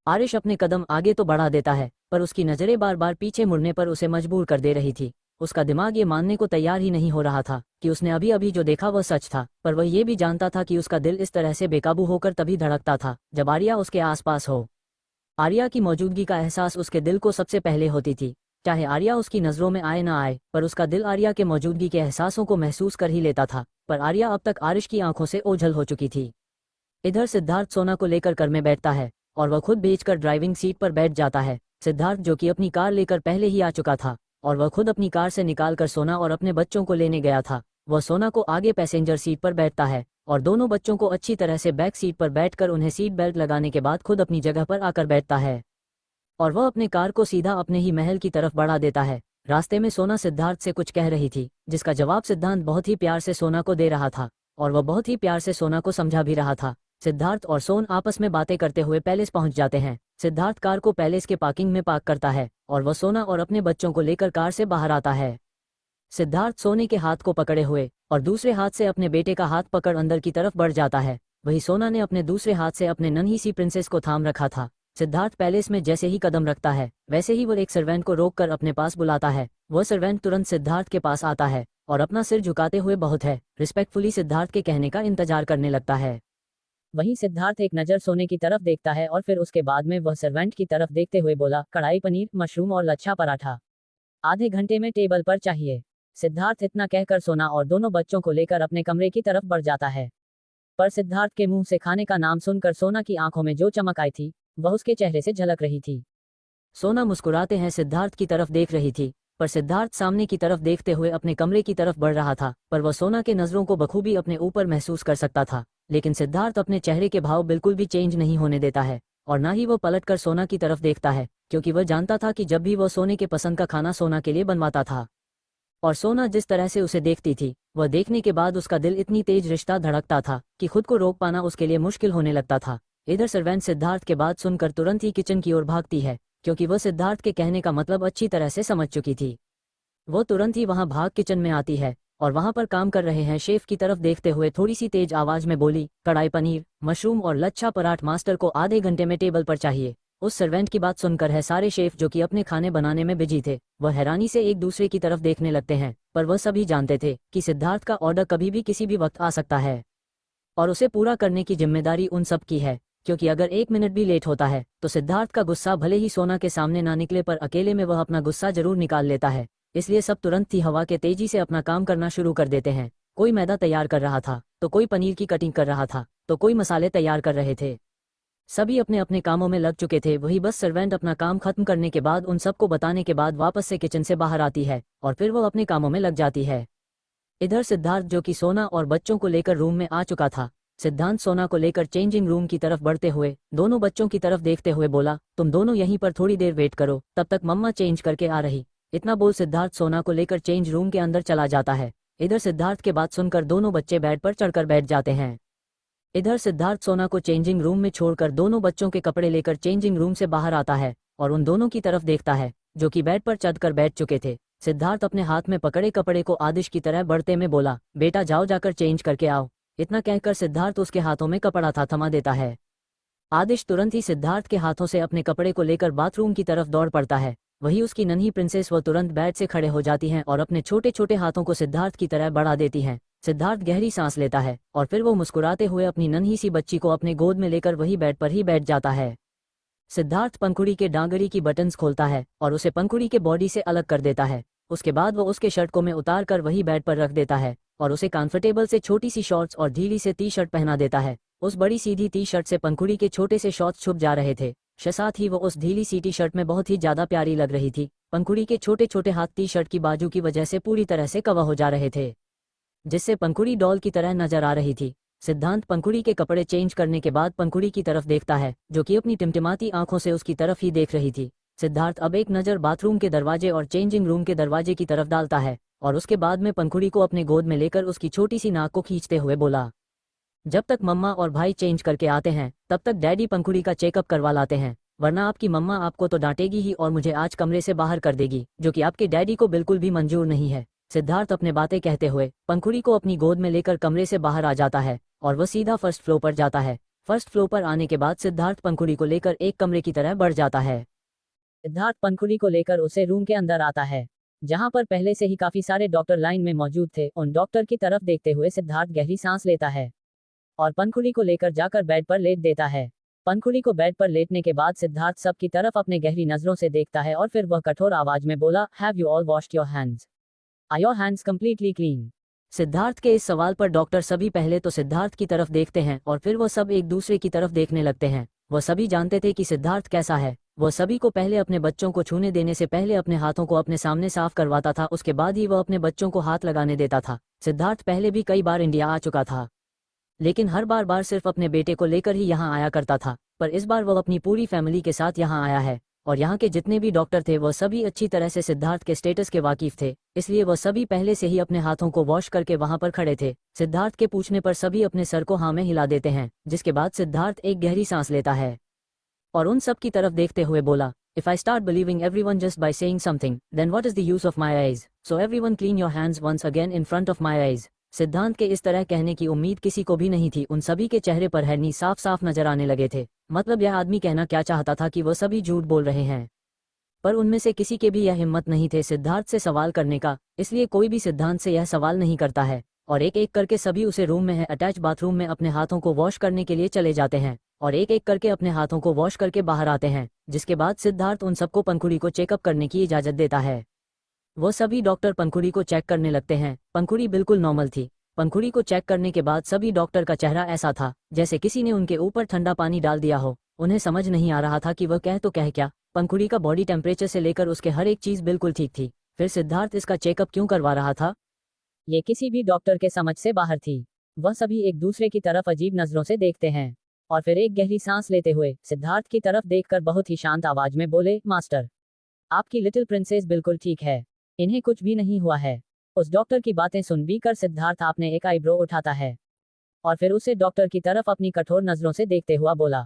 आरिश अपने कदम आगे तो बढ़ा देता है, पर उसकी नजरें बार बार पीछे मुड़ने पर उसे मजबूर कर दे रही थी। उसका दिमाग ये मानने को तैयार ही नहीं हो रहा था कि उसने अभी अभी जो देखा वह सच था, पर वह ये भी जानता था कि उसका दिल इस तरह से बेकाबू होकर तभी धड़कता था जब आर्या उसके आसपास हो। आर्या की मौजूदगी का एहसास उसके दिल को सबसे पहले होती थी, चाहे आर्या उसकी नजरों में आए ना आए, पर उसका दिल आर्या के मौजूदगी के एहसासों को महसूस कर ही लेता था। पर आर्या अब तक आरिश की आंखों से ओझल हो चुकी थी। इधर सिद्धार्थ सोना को लेकर कर में बैठता है और वह खुद भेजकर ड्राइविंग सीट पर बैठ जाता है। सिद्धार्थ जो कि अपनी कार लेकर पहले ही आ चुका था और वह खुद अपनी कार से निकालकर सोना और अपने बच्चों को लेने गया था, वह सोना को आगे पैसेंजर सीट पर बैठता है और दोनों बच्चों को अच्छी तरह से बैक सीट पर बैठकर उन्हें सीट बेल्ट लगाने के बाद खुद अपनी जगह पर आकर बैठता है और वह अपने कार को सीधा अपने ही महल की तरफ बढ़ा देता है। रास्ते में सोना सिद्धार्थ से कुछ कह रही थी जिसका जवाब सिद्धांत बहुत ही प्यार से सोना को दे रहा था और वह बहुत ही प्यार से सोना को समझा भी रहा था। सिद्धार्थ और सोन आपस में बातें करते हुए पैलेस पहुंच जाते हैं। सिद्धार्थ कार को पैलेस के पार्किंग में पार्क करता है और वह सोना और अपने बच्चों को लेकर कार से बाहर आता है। सिद्धार्थ सोने के हाथ को पकड़े हुए और दूसरे हाथ से अपने बेटे का हाथ पकड़ अंदर की तरफ बढ़ जाता है। वही सोना ने अपने दूसरे हाथ से अपने नन्ही सी प्रिंसेस को थाम रखा था। सिद्धार्थ पैलेस में जैसे ही कदम रखता है वैसे ही वो एक सर्वेंट को रोककर अपने पास बुलाता है। वह सर्वेंट तुरंत सिद्धार्थ के पास आता है और अपना सिर झुकाते हुए बहुत है रिस्पेक्टफुली सिद्धार्थ के कहने का इंतजार करने लगता है। वहीं सिद्धार्थ एक नज़र सोने की तरफ देखता है और फिर उसके बाद में वह सर्वेंट की तरफ देखते हुए बोला, कढ़ाई पनीर, मशरूम और लच्छा पराठा आधे घंटे में टेबल पर चाहिए। सिद्धार्थ इतना कहकर सोना और दोनों बच्चों को लेकर अपने कमरे की तरफ बढ़ जाता है। पर सिद्धार्थ के मुंह से खाने का नाम सुनकर सोना की आंखों में जो चमक आई थी वह उसके चेहरे से झलक रही थी। सोना मुस्कुराते हैं सिद्धार्थ की तरफ देख रही थी, पर सिद्धार्थ सामने की तरफ देखते हुए अपने कमरे की तरफ बढ़ रहा था। पर वह सोना के नजरों को बखूबी अपने ऊपर महसूस कर सकता था, लेकिन सिद्धार्थ अपने चेहरे के भाव बिल्कुल भी चेंज नहीं होने देता है और ना ही वह पलटकर सोना की तरफ देखता है, क्योंकि वह जानता था कि जब भी वह सोने के पसंद का खाना सोना के लिए बनवाता था और सोना जिस तरह से उसे देखती थी, वह देखने के बाद उसका दिल इतनी तेज रिश्ता धड़कता था कि खुद को रोक पाना उसके लिए मुश्किल होने लगता था। इधर सर्वेंट सिद्धार्थ के बात सुनकर तुरंत ही किचन की ओर भागती है, क्योंकि वह सिद्धार्थ के कहने का मतलब अच्छी तरह से समझ चुकी थी। वो तुरंत ही वहां भाग किचन में आती है और वहां पर काम कर रहे हैं शेफ की तरफ देखते हुए थोड़ी सी तेज आवाज में बोली, कढ़ाई पनीर, मशरूम और लच्छा पराठ मास्टर को आधे घंटे में टेबल पर चाहिए। उस सर्वेंट की बात सुनकर है सारे शेफ जो कि अपने खाने बनाने में बिजी थे, वह हैरानी से एक दूसरे की तरफ देखने लगते हैं। पर वह सभी जानते थे कि सिद्धार्थ का ऑर्डर कभी भी किसी भी वक्त आ सकता है और उसे पूरा करने की जिम्मेदारी उन सब की है, क्योंकि अगर 1 मिनट भी लेट होता है तो सिद्धार्थ का गुस्सा भले ही सोना के सामने ना निकले पर अकेले में वह अपना गुस्सा जरूर निकाल लेता है। इसलिए सब तुरंत ही हवा के तेजी से अपना काम करना शुरू कर देते हैं। कोई मैदा तैयार कर रहा था, तो कोई पनीर की कटिंग कर रहा था, तो कोई मसाले तैयार कर रहे थे। सभी अपने अपने कामों में लग चुके थे। वही बस सर्वेंट अपना काम खत्म करने के बाद उन सबको बताने के बाद वापस से किचन से बाहर आती है और फिर वो अपने कामों में लग जाती है। इधर सिद्धार्थ जो कि सोना और बच्चों को लेकर रूम में आ चुका था, सिद्धांत सोना को लेकर चेंजिंग रूम की तरफ बढ़ते हुए दोनों बच्चों की तरफ देखते हुए बोला, तुम दोनों यहीं पर थोड़ी देर वेट करो, तब तक मम्मा चेंज करके आ रही। इतना बोल सिद्धार्थ सोना को लेकर चेंज रूम के अंदर चला जाता है। इधर सिद्धार्थ के बात सुनकर दोनों बच्चे बेड पर चढ़कर बैठ जाते हैं। इधर सिद्धार्थ सोना को चेंजिंग रूम में छोड़कर दोनों बच्चों के कपड़े लेकर चेंजिंग रूम से बाहर आता है और उन दोनों की तरफ देखता है जो कि बेड पर चढ़कर बैठ चुके थे। सिद्धार्थ अपने हाथ में पकड़े कपड़े को आदिश की तरह बढ़ते में बोला, बेटा जाओ जाकर चेंज करके आओ। इतना कहकर सिद्धार्थ उसके हाथों में कपड़ा था थमा देता है। आदिश तुरंत ही सिद्धार्थ के हाथों से अपने कपड़े को लेकर बाथरूम की तरफ दौड़ पड़ता है। वही उसकी नन्ही प्रिंसेस वो तुरंत बेड से खड़े हो जाती हैं और अपने छोटे छोटे हाथों को सिद्धार्थ की तरह बढ़ा देती हैं। सिद्धार्थ गहरी सांस लेता है और फिर वो मुस्कुराते हुए अपनी नन्ही सी बच्ची को अपने गोद में लेकर वही बेड पर ही बैठ जाता है। सिद्धार्थ पंखुड़ी के डांगरी की बटन्स खोलता है और उसे पंखुड़ी के बॉडी से अलग कर देता है। उसके बाद वो उसके शर्ट को में उतार कर वही बेड पर रख देता है और उसे कंफर्टेबल से छोटी सी शॉर्ट्स और ढीली से टी शर्ट पहना देता है। उस बड़ी सीधी टी शर्ट से पंखुड़ी के छोटे से शॉर्ट्स छुप जा रहे थे, साथ ही वो उस ढीली सी टी शर्ट में बहुत ही ज्यादा प्यारी लग रही थी। पंखुड़ी के छोटे छोटे हाथ टी शर्ट की बाजू की वजह से पूरी तरह से कवर हो जा रहे थे, जिससे पंखुड़ी डॉल की तरह नजर आ रही थी। सिद्धांत पंखुड़ी के कपड़े चेंज करने के बाद पंखुड़ी की तरफ देखता है जो कि अपनी टिमटिमाती आंखों से उसकी तरफ ही देख रही थी। सिद्धार्थ अब एक नज़र बाथरूम के दरवाजे और चेंजिंग रूम के दरवाजे की तरफ डालता है और उसके बाद में पंखुड़ी को अपने गोद में लेकर उसकी छोटी सी नाक को खींचते हुए बोला, जब तक मम्मा और भाई चेंज करके आते हैं तब तक डैडी पंखुड़ी का चेकअप करवा लाते हैं, वरना आपकी मम्मा आपको तो डांटेगी ही और मुझे आज कमरे से बाहर कर देगी, जो कि आपके डैडी को बिल्कुल भी मंजूर नहीं है। सिद्धार्थ अपने बातें कहते हुए पंखुड़ी को अपनी गोद में लेकर कमरे से बाहर आ जाता है और वह सीधा फर्स्ट फ्लोर पर जाता है। फर्स्ट फ्लोर पर आने के बाद सिद्धार्थ पंखुड़ी को लेकर एक कमरे की तरह बढ़ जाता है। सिद्धार्थ पंखुड़ी को लेकर उसे रूम के अंदर आता है, जहां पर पहले से ही काफी सारे डॉक्टर लाइन में मौजूद थे। उन डॉक्टर की तरफ देखते हुए सिद्धार्थ गहरी सांस लेता है और पंखुड़ी को लेकर जाकर बेड पर लेट देता है। पंखुड़ी को बेड पर लेटने के बाद सिद्धार्थ सबकी तरफ अपने गहरी नजरों से देखता है और फिर वह कठोर आवाज में बोला, have you all washed your hands? Are your hands completely clean? Siddharth के इस सवाल पर डॉक्टर सभी पहले तो सिद्धार्थ की तरफ देखते हैं और फिर वह सब एक दूसरे की तरफ देखने लगते हैं। वह सभी जानते थे कि सिद्धार्थ कैसा है। वह सभी को पहले अपने बच्चों को छूने देने से पहले अपने हाथों को अपने सामने साफ करवाता था, उसके बाद ही वह अपने बच्चों को हाथ लगाने देता था। सिद्धार्थ पहले भी कई बार इंडिया आ चुका था, लेकिन हर बार सिर्फ अपने बेटे को लेकर ही यहाँ आया करता था, पर इस बार वह अपनी पूरी फैमिली के साथ यहाँ आया है और यहाँ के जितने भी डॉक्टर थे वह सभी अच्छी तरह से सिद्धार्थ के स्टेटस के वाकिफ थे, इसलिए वह सभी पहले से ही अपने हाथों को वॉश करके वहां पर खड़े थे। सिद्धार्थ के पूछने पर सभी अपने सर को हाँ में हिला देते हैं, जिसके बाद सिद्धार्थ एक गहरी सांस लेता है और उन सब की तरफ देखते हुए बोला, If I start believing everyone just by saying something, then what is the use of my eyes? So everyone clean your hands once again in front of my eyes. सिद्धांत के इस तरह कहने की उम्मीद किसी को भी नहीं थी। उन सभी के चेहरे पर हैरानी साफ साफ नजर आने लगे थे। मतलब यह आदमी कहना क्या चाहता था कि वह सभी झूठ बोल रहे हैं। पर उनमें से किसी के भी यह हिम्मत नहीं थे सिद्धार्थ से सवाल करने का, इसलिए कोई भी सिद्धांत से यह सवाल नहीं करता है। और एक एक करके सभी उसे रूम में है अटैच बाथरूम में अपने हाथों को वॉश करने के लिए चले जाते हैं और एक एक करके अपने हाथों को वॉश करके बाहर आते हैं, जिसके बाद सिद्धार्थ उन सबको पंखुड़ी को चेकअप करने की इजाजत देता है। वो सभी डॉक्टर पंखुड़ी को चेक करने लगते हैं। पंखुड़ी बिल्कुल नॉर्मल थी। पंखुड़ी को चेक करने के बाद सभी डॉक्टर का चेहरा ऐसा था जैसे किसी ने उनके ऊपर ठंडा पानी डाल दिया हो। उन्हें समझ नहीं आ रहा था कि वह कह तो कह क्या। पंखुड़ी का बॉडी टेम्परेचर से लेकर उसके हर एक चीज बिल्कुल ठीक थी, फिर सिद्धार्थ इसका चेकअप क्यों करवा रहा था? ये किसी भी डॉक्टर के समझ से बाहर थी। वह सभी एक दूसरे की तरफ अजीब नजरों से देखते हैं और फिर एक गहरी सांस लेते हुए सिद्धार्थ की तरफ देखकर बहुत ही शांत आवाज में बोले, मास्टर, आपकी लिटिल प्रिंसेस बिल्कुल ठीक है, इन्हें कुछ भी नहीं हुआ है। उस डॉक्टर की बातें सुन भी कर सिद्धार्थ आपने एक आईब्रो उठाता है और फिर उसे डॉक्टर की तरफ अपनी कठोर नजरों से देखते हुआ बोला,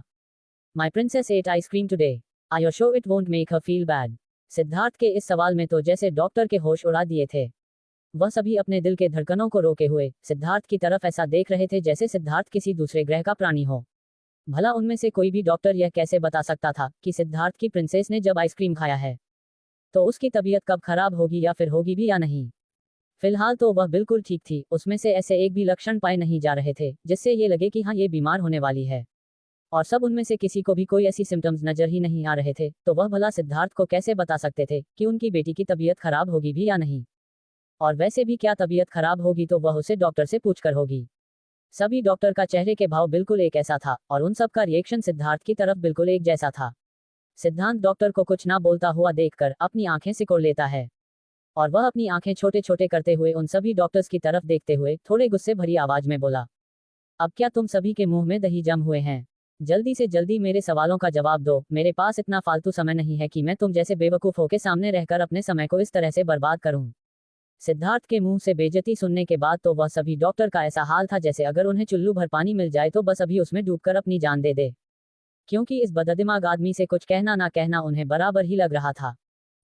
माई princess eight ice cream today, I am sure it won't make her feel bad. Siddharth के इस सवाल में तो जैसे डॉक्टर के होश उड़ा दिए थे। वह सभी अपने दिल के धड़कनों को रोके हुए सिद्धार्थ की तरफ ऐसा देख रहे थे जैसे सिद्धार्थ किसी दूसरे ग्रह का प्राणी हो। भला उनमें से कोई भी डॉक्टर यह कैसे बता सकता था कि सिद्धार्थ की प्रिंसेस ने जब आइसक्रीम खाया है तो उसकी तबीयत कब खराब होगी या फिर होगी भी या नहीं। फिलहाल तो वह बिल्कुल ठीक थी, उसमें से ऐसे एक भी लक्षण पाए नहीं जा रहे थे जिससे ये लगे कि हाँ ये बीमार होने वाली है। और सब उनमें से किसी को भी कोई ऐसी सिम्टम्स नजर ही नहीं आ रहे थे, तो वह भला सिद्धार्थ को कैसे बता सकते थे कि उनकी बेटी की तबीयत खराब होगी भी या नहीं। और वैसे भी क्या तबीयत खराब होगी तो वह उसे डॉक्टर से पूछकर होगी। सभी डॉक्टर का चेहरे के भाव बिल्कुल एक ऐसा था और उन सब का रिएक्शन सिद्धार्थ की तरफ बिल्कुल एक जैसा था। सिद्धांत डॉक्टर को कुछ ना बोलता हुआ देखकर अपनी आंखें सिकोड़ लेता है और वह अपनी आंखें छोटे छोटे करते हुए उन सभी डॉक्टर्स की तरफ देखते हुए थोड़े गुस्से भरी आवाज में बोला, अब क्या तुम सभी के मुंह में दही जम हुए हैं? जल्दी से जल्दी मेरे सवालों का जवाब दो। मेरे पास इतना फालतू समय नहीं है कि मैं तुम जैसे बेवकूफों के सामने रहकर अपने समय को इस तरह से बर्बाद करूं। सिद्धार्थ के मुंह से बेइज्जती सुनने के बाद तो वह सभी डॉक्टर का ऐसा हाल था जैसे अगर उन्हें चुल्लू भर पानी मिल जाए तो बस अभी उसमें डूबकर अपनी जान दे दे, क्योंकि इस बददिमाग आदमी से कुछ कहना ना कहना उन्हें बराबर ही लग रहा था।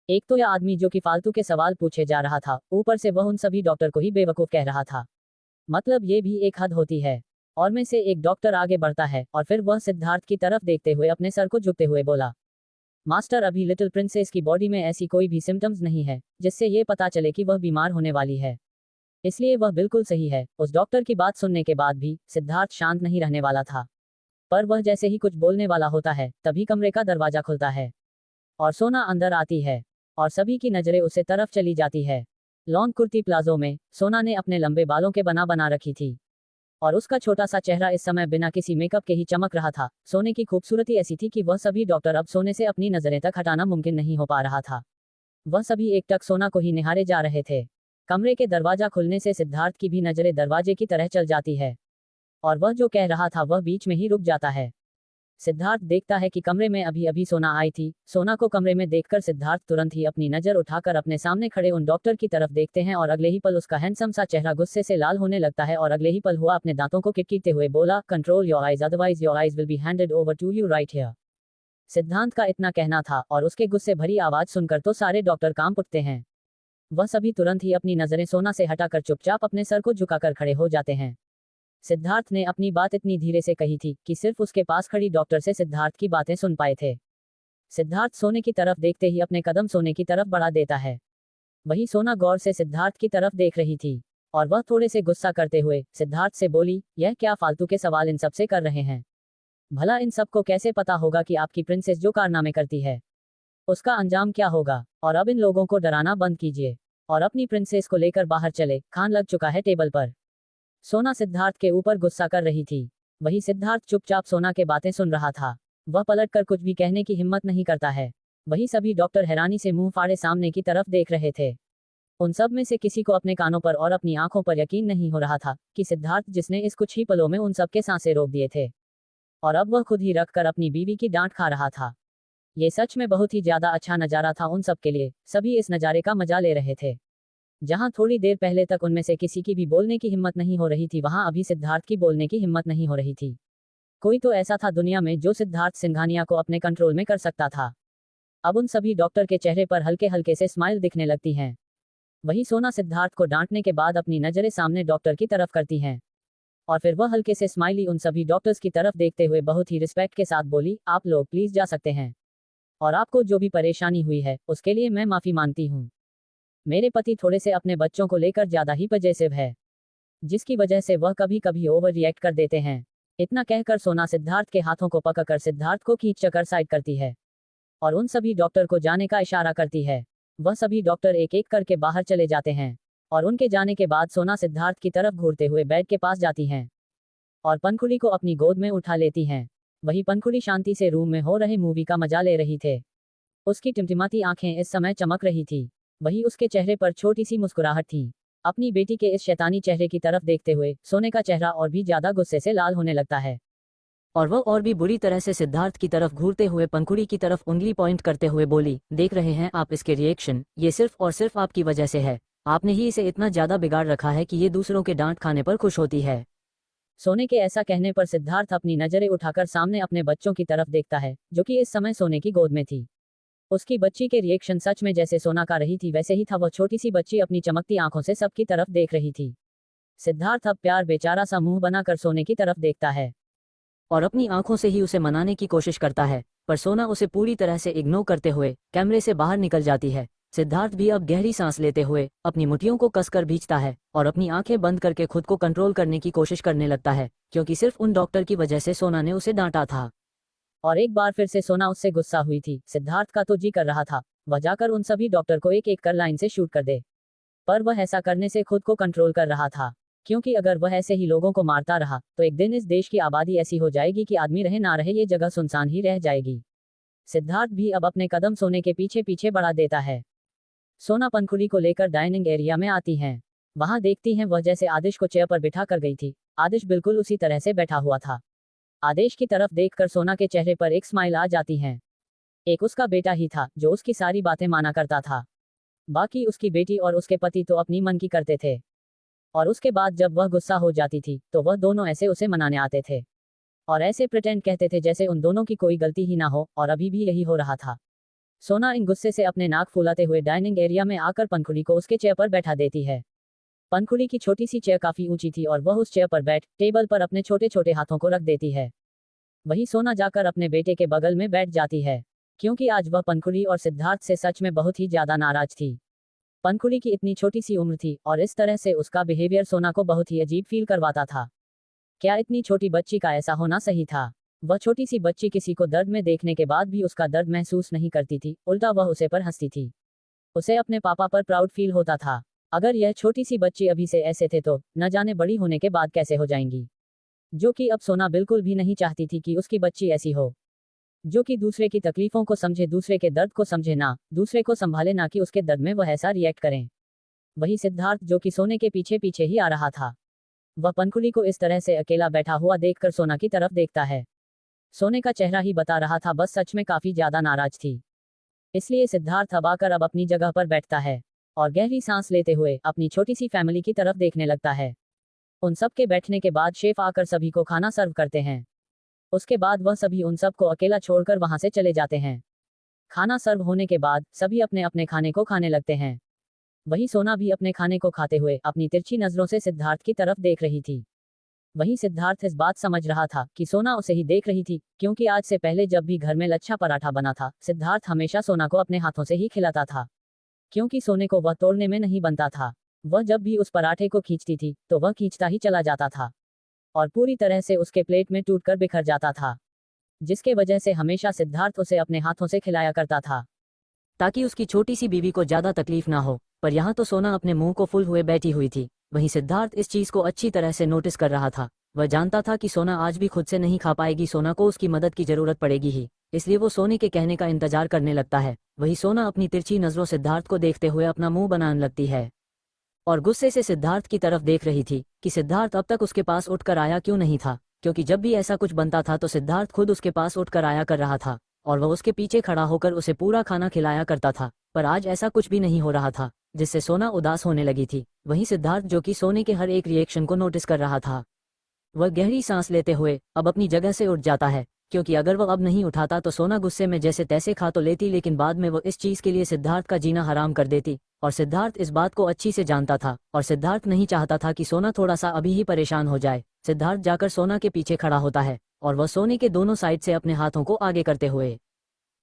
एक तो यह आदमी जो कि फालतू के सवाल पूछे जा रहा था, ऊपर से वह उन सभी डॉक्टर को ही बेवकूफ कह रहा था। मतलब ये भी एक हद होती है। और में से एक डॉक्टर आगे बढ़ता है और फिर वह सिद्धार्थ की तरफ देखते हुए अपने सर को झुकते हुए बोला, मास्टर, अभी लिटिल प्रिंसेस की बॉडी में ऐसी कोई भी सिम्टम्स नहीं है जिससे ये पता चले कि वह बीमार होने वाली है, इसलिए वह बिल्कुल सही है। उस डॉक्टर की बात सुनने के बाद भी सिद्धार्थ शांत नहीं रहने वाला था, पर वह जैसे ही कुछ बोलने वाला होता है तभी कमरे का दरवाजा खुलता है और सोना अंदर आती है और सभी की नजरें उसे तरफ चली जाती है। लॉन्ग कुर्ती प्लाजो में सोना ने अपने लंबे बालों के बना रखी थी और उसका छोटा सा चेहरा इस समय बिना किसी मेकअप के ही चमक रहा था। सोने की खूबसूरती ऐसी थी कि वह सभी डॉक्टर अब सोने से अपनी नजरें तक हटाना मुमकिन नहीं हो पा रहा था। वह सभी एकटक सोना को ही निहारे जा रहे थे। कमरे के दरवाजा खुलने से सिद्धार्थ की भी नजरें दरवाजे की तरह चल जाती है और वह जो कह रहा था वह बीच में ही रुक जाता है। सिद्धार्थ देखता है कि कमरे में अभी अभी सोना आई थी। सोना को कमरे में देखकर सिद्धार्थ तुरंत ही अपनी नजर उठाकर अपने सामने खड़े उन डॉक्टर की तरफ देखते हैं और अगले ही पल उसका हैंडसम सा चेहरा गुस्से से लाल होने लगता है और अगले ही पल हुआ अपने दांतों को किटकिटते हुए बोला, control your eyes otherwise your eyes will be handed over to you right here. Siddhant का इतना कहना था और उसके गुस्से भरी आवाज सुनकर तो सारे डॉक्टर कांप उठते हैं। वह सभी तुरंत ही अपनी नजरें सोना से हटाकर चुपचाप अपने सर को झुकाकर खड़े हो जाते हैं। सिद्धार्थ ने अपनी बात इतनी धीरे से कही थी कि सिर्फ उसके पास खड़ी डॉक्टर से सिद्धार्थ की बातें सुन पाए थे। सिद्धार्थ सोने की तरफ देखते ही अपने कदम सोने की तरफ बढ़ा देता है। वही सोना गौर से सिद्धार्थ की तरफ देख रही थी और वह थोड़े से गुस्सा करते हुए सिद्धार्थ से बोली, यह क्या फालतू के सवाल इन सबसे कर रहे हैं? भला इन सबको कैसे पता होगा कि आपकी प्रिंसेस जो कारनामे करती है उसका अंजाम क्या होगा? और अब इन लोगों को डराना बंद कीजिए और अपनी प्रिंसेस को लेकर बाहर चले, खान लग चुका है टेबल पर। सोना सिद्धार्थ के ऊपर गुस्सा कर रही थी। वही सिद्धार्थ चुपचाप सोना के बातें सुन रहा था। वह पलटकर कुछ भी कहने की हिम्मत नहीं करता है। वही सभी डॉक्टर हैरानी से मुंह फाड़े सामने की तरफ देख रहे थे। उन सब में से किसी को अपने कानों पर और अपनी आंखों पर यकीन नहीं हो रहा था कि सिद्धार्थ, जिसने इस कुछ ही पलों में उन सबके सांसें रोक दिए थे और अब वह खुद ही रखकर अपनी बीवी की डांट खा रहा था। ये सच में बहुत ही ज्यादा अच्छा नजारा था उन सब के लिए। सभी इस नजारे का मजा ले रहे थे। जहां थोड़ी देर पहले तक उनमें से किसी की भी बोलने की हिम्मत नहीं हो रही थी, वहां अभी सिद्धार्थ की बोलने की हिम्मत नहीं हो रही थी। कोई तो ऐसा था दुनिया में जो सिद्धार्थ सिंघानिया को अपने कंट्रोल में कर सकता था। अब उन सभी डॉक्टर के चेहरे पर हल्के हल्के से स्माइल दिखने लगती हैं। वही सोना सिद्धार्थ को डांटने के बाद अपनी नजरें सामने डॉक्टर की तरफ करती हैं और फिर वह हल्के से स्माइली उन सभी डॉक्टर्स की तरफ देखते हुए बहुत ही रिस्पेक्ट के साथ बोली, आप लोग प्लीज जा सकते हैं और आपको जो भी परेशानी हुई है उसके लिए मैं माफी मांगती हूँ। मेरे पति थोड़े से अपने बच्चों को लेकर ज्यादा ही पजेसिव है, जिसकी वजह से वह कभी कभी ओवर रिएक्ट कर देते हैं। इतना कहकर सोना सिद्धार्थ के हाथों को पकड़कर सिद्धार्थ को खींचकर साइड करती है और उन सभी डॉक्टर को जाने का इशारा करती है। वह सभी डॉक्टर एक एक करके बाहर चले जाते हैं और उनके जाने के बाद सोना सिद्धार्थ की तरफ घूरते हुए बेड के पास जाती हैं और पंखुड़ी को अपनी गोद में उठा लेती हैं। वही पंखुड़ी शांति से रूम में हो रहे मूवी का मजा ले रही थे। उसकी टिमटिमाती आंखें इस समय चमक रही थी। वही उसके चेहरे पर छोटी सी मुस्कुराहट थी। अपनी बेटी के इस शैतानी चेहरे की तरफ देखते हुए सोने का चेहरा और भी ज्यादा गुस्से से लाल होने लगता है और वह और भी बुरी तरह से सिद्धार्थ की तरफ घूरते हुए पंखुड़ी की तरफ उंगली पॉइंट करते हुए बोली, देख रहे हैं आप इसके रिएक्शन, ये सिर्फ और सिर्फ आपकी वजह से है। आपने ही इसे इतना ज्यादा बिगाड़ रखा है कि ये दूसरों के डांट खाने पर खुश होती है। सोने के ऐसा कहने पर सिद्धार्थ अपनी नजरें उठाकर सामने अपने बच्चों की तरफ देखता है, जो कि इस समय सोने की गोद में थी। उसकी बच्ची के रिएक्शन सच में जैसे सोना का रही थी वैसे ही था। वह छोटी सी बच्ची अपनी चमकती आंखों से सबकी तरफ देख रही थी। सिद्धार्थ अब प्यार बेचारा सा मुंह बनाकर सोने की तरफ देखता है और अपनी आंखों से ही उसे मनाने की कोशिश करता है, पर सोना उसे पूरी तरह से इग्नोर करते हुए कैमरे से बाहर निकल जाती है। सिद्धार्थ भी अब गहरी सांस लेते हुए अपनी मुट्ठियों को कसकर भींचता है और अपनी आंखें बंद करके खुद को कंट्रोल करने की कोशिश करने लगता है, क्योंकि सिर्फ उन डॉक्टर की वजह से सोना ने उसे डांटा था और एक बार फिर से सोना उससे गुस्सा हुई थी। सिद्धार्थ का तो जी कर रहा था वह जाकर उन सभी डॉक्टर को एक एक कर लाइन से शूट कर दे, पर वह ऐसा करने से खुद को कंट्रोल कर रहा था, क्योंकि अगर वह ऐसे ही लोगों को मारता रहा तो एक दिन इस देश की आबादी ऐसी हो जाएगी कि आदमी रहे ना रहे ये जगह सुनसान ही रह जाएगी। सिद्धार्थ भी अब अपने कदम सोने के पीछे पीछे बढ़ा देता है। सोना पंखुड़ी को लेकर डाइनिंग एरिया में आती हैं। वहां देखती हैं वह जैसे आदिश को चेयर पर बिठा कर गई थी, आदिश बिल्कुल उसी तरह से बैठा हुआ था। आदेश की तरफ देखकर सोना के चेहरे पर एक स्माइल आ जाती है। एक उसका बेटा ही था जो उसकी सारी बातें माना करता था, बाकी उसकी बेटी और उसके पति तो अपनी मन की करते थे और उसके बाद जब वह गुस्सा हो जाती थी तो वह दोनों ऐसे उसे मनाने आते थे और ऐसे प्रिटेंड कहते थे जैसे उन दोनों की कोई गलती ही ना हो, और अभी भी यही हो रहा था। सोना इन गुस्से से अपने नाक फुलाते हुए डाइनिंग एरिया में आकर पंखुड़ी को उसके चेयर पर बैठा देती है। पंखुड़ी की छोटी सी चेयर काफी ऊंची थी और वह उस चेयर पर बैठ टेबल पर अपने छोटे छोटे हाथों को रख देती है। वही सोना जाकर अपने बेटे के बगल में बैठ जाती है, क्योंकि आज वह पंखुड़ी और सिद्धार्थ से सच में बहुत ही ज्यादा नाराज थी। पंखुड़ी की इतनी छोटी सी उम्र थी और इस तरह से उसका बिहेवियर सोना को बहुत ही अजीब फील करवाता था। क्या इतनी छोटी बच्ची का ऐसा होना सही था? वह छोटी सी बच्ची किसी को दर्द में देखने के बाद भी उसका दर्द महसूस नहीं करती थी, उल्टा वह उसे पर हंसती थी। उसे अपने पापा पर प्राउड फील होता था। अगर यह छोटी सी बच्ची अभी से ऐसे थे तो न जाने बड़ी होने के बाद कैसे हो जाएंगी। जो कि अब सोना बिल्कुल भी नहीं चाहती थी कि उसकी बच्ची ऐसी हो, जो कि दूसरे की तकलीफों को समझे, दूसरे के दर्द को समझे, ना दूसरे को संभाले, ना कि उसके दर्द में वह ऐसा रिएक्ट करें। वही सिद्धार्थ जो कि सोने के पीछे पीछे ही आ रहा था, वह पंखुड़ी को इस तरह से अकेला बैठा हुआ देखकर सोना की तरफ देखता है। सोने का चेहरा ही बता रहा था, बस सच में काफी ज्यादा नाराज थी। इसलिए सिद्धार्थ अब आकर अब अपनी जगह पर बैठता है और गहरी सांस लेते हुए अपनी छोटी सी फैमिली की तरफ देखने लगता है। उन सब के बैठने के बाद शेफ आकर सभी को खाना सर्व करते हैं। उसके बाद वह सभी उन सब को अकेला छोड़कर वहां से चले जाते हैं। खाना सर्व होने के बाद सभी अपने अपने खाने को खाने लगते हैं। वही सोना भी अपने खाने को खाते हुए अपनी तिरछी नजरों से सिद्धार्थ की तरफ देख रही थी। वही सिद्धार्थ इस बात समझ रहा था कि सोना उसे ही देख रही थी, क्योंकि आज से पहले जब भी घर में लच्छा पराठा बना था सिद्धार्थ हमेशा सोना को अपने हाथों से ही खिलाता था, क्योंकि सोने को वह तोड़ने में नहीं बनता था। वह जब भी उस पराठे को खींचती थी तो वह खींचता ही चला जाता था और पूरी तरह से उसके प्लेट में टूटकर बिखर जाता था, जिसके वजह से हमेशा सिद्धार्थ उसे अपने हाथों से खिलाया करता था ताकि उसकी छोटी सी बीवी को ज्यादा तकलीफ ना हो। पर यहाँ तो सोना अपने मुंह को फुल हुए बैठी हुई थी। वहीं सिद्धार्थ इस चीज को अच्छी तरह से नोटिस कर रहा था। वह जानता था कि सोना आज भी खुद से नहीं खा पाएगी, सोना को उसकी मदद की जरूरत पड़ेगी ही, इसलिए वो सोने के कहने का इंतजार करने लगता है। वही सोना अपनी तिरछी नजरों सिद्धार्थ को देखते हुए अपना मुंह बनाने लगती है और गुस्से से सिद्धार्थ की तरफ देख रही थी कि सिद्धार्थ अब तक उसके पास उठकर आया क्यों नहीं था, क्योंकि जब भी ऐसा कुछ बनता था तो सिद्धार्थ खुद उसके पास उठकर आया कर रहा था और वह उसके पीछे खड़ा होकर उसे पूरा खाना खिलाया करता था। पर आज ऐसा कुछ भी नहीं हो रहा था, जिससे सोना उदास होने लगी थी। वहीं सिद्धार्थ जो कि सोने के हर एक रिएक्शन को नोटिस कर रहा था, वह गहरी सांस लेते हुए अब अपनी जगह से उठ जाता है क्योंकि अगर वो अब नहीं उठाता तो सोना गुस्से में जैसे तैसे खा तो लेती, लेकिन बाद में वो इस चीज के लिए सिद्धार्थ का जीना हराम कर देती। और सिद्धार्थ इस बात को अच्छी से जानता था और सिद्धार्थ नहीं चाहता था कि सोना थोड़ा सा अभी ही परेशान हो जाए। सिद्धार्थ जाकर सोना के पीछे खड़ा होता है और वह सोने के दोनों साइड से अपने हाथों को आगे करते हुए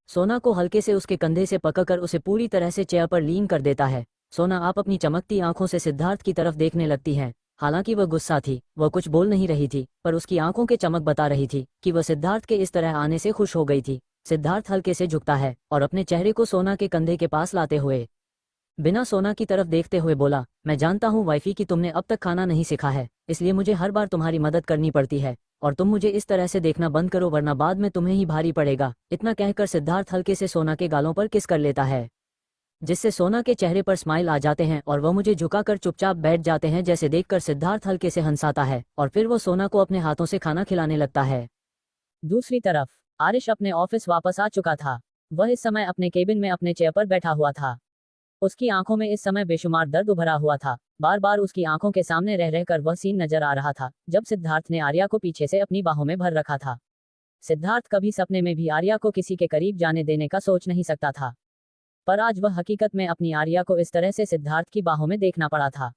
सोना को हल्के से उसके कंधे से पकड़कर उसे पूरी तरह से चेयर पर लीन कर देता है। सोना आप अपनी चमकती आंखों से सिद्धार्थ की तरफ देखने लगती है। हालांकि वह गुस्सा थी, वह कुछ बोल नहीं रही थी, पर उसकी आंखों के चमक बता रही थी कि वह सिद्धार्थ के इस तरह आने से खुश हो गई थी। सिद्धार्थ हल्के से झुकता है और अपने चेहरे को सोना के कंधे के पास लाते हुए बिना सोना की तरफ देखते हुए बोला, मैं जानता हूँ वाइफी कि तुमने अब तक खाना नहीं सीखा है, इसलिए मुझे हर बार तुम्हारी मदद करनी पड़ती है और तुम मुझे इस तरह से देखना बंद करो वरना बाद में तुम्हें ही भारी पड़ेगा। इतना कहकर सिद्धार्थ हल्के से सोना के गालों पर किस कर लेता है, जिससे सोना के चेहरे पर स्माइल आ जाते हैं और वह मुझे झुकाकर चुपचाप बैठ जाते हैं। जैसे देखकर सिद्धार्थ हल्के से हंसाता है और फिर वो सोना को अपने हाथों से खाना खिलाने लगता है। दूसरी तरफ आरिश अपने ऑफिस वापस आ चुका था। वह इस समय अपने केबिन में अपने चेयर पर बैठा हुआ था। उसकी आंखों में इस समय बेशुमार दर्द उभरा हुआ था। बार बार उसकी आंखों के सामने रह रहकर वह सीन नजर आ रहा था जब सिद्धार्थ ने आर्या को पीछे से अपनी बाहों में भर रखा था। सिद्धार्थ कभी सपने में भी आर्या को किसी के करीब जाने देने का सोच नहीं सकता था, पर आज वह हकीकत में अपनी आर्या को इस तरह से सिद्धार्थ की बाहों में देखना पड़ा था।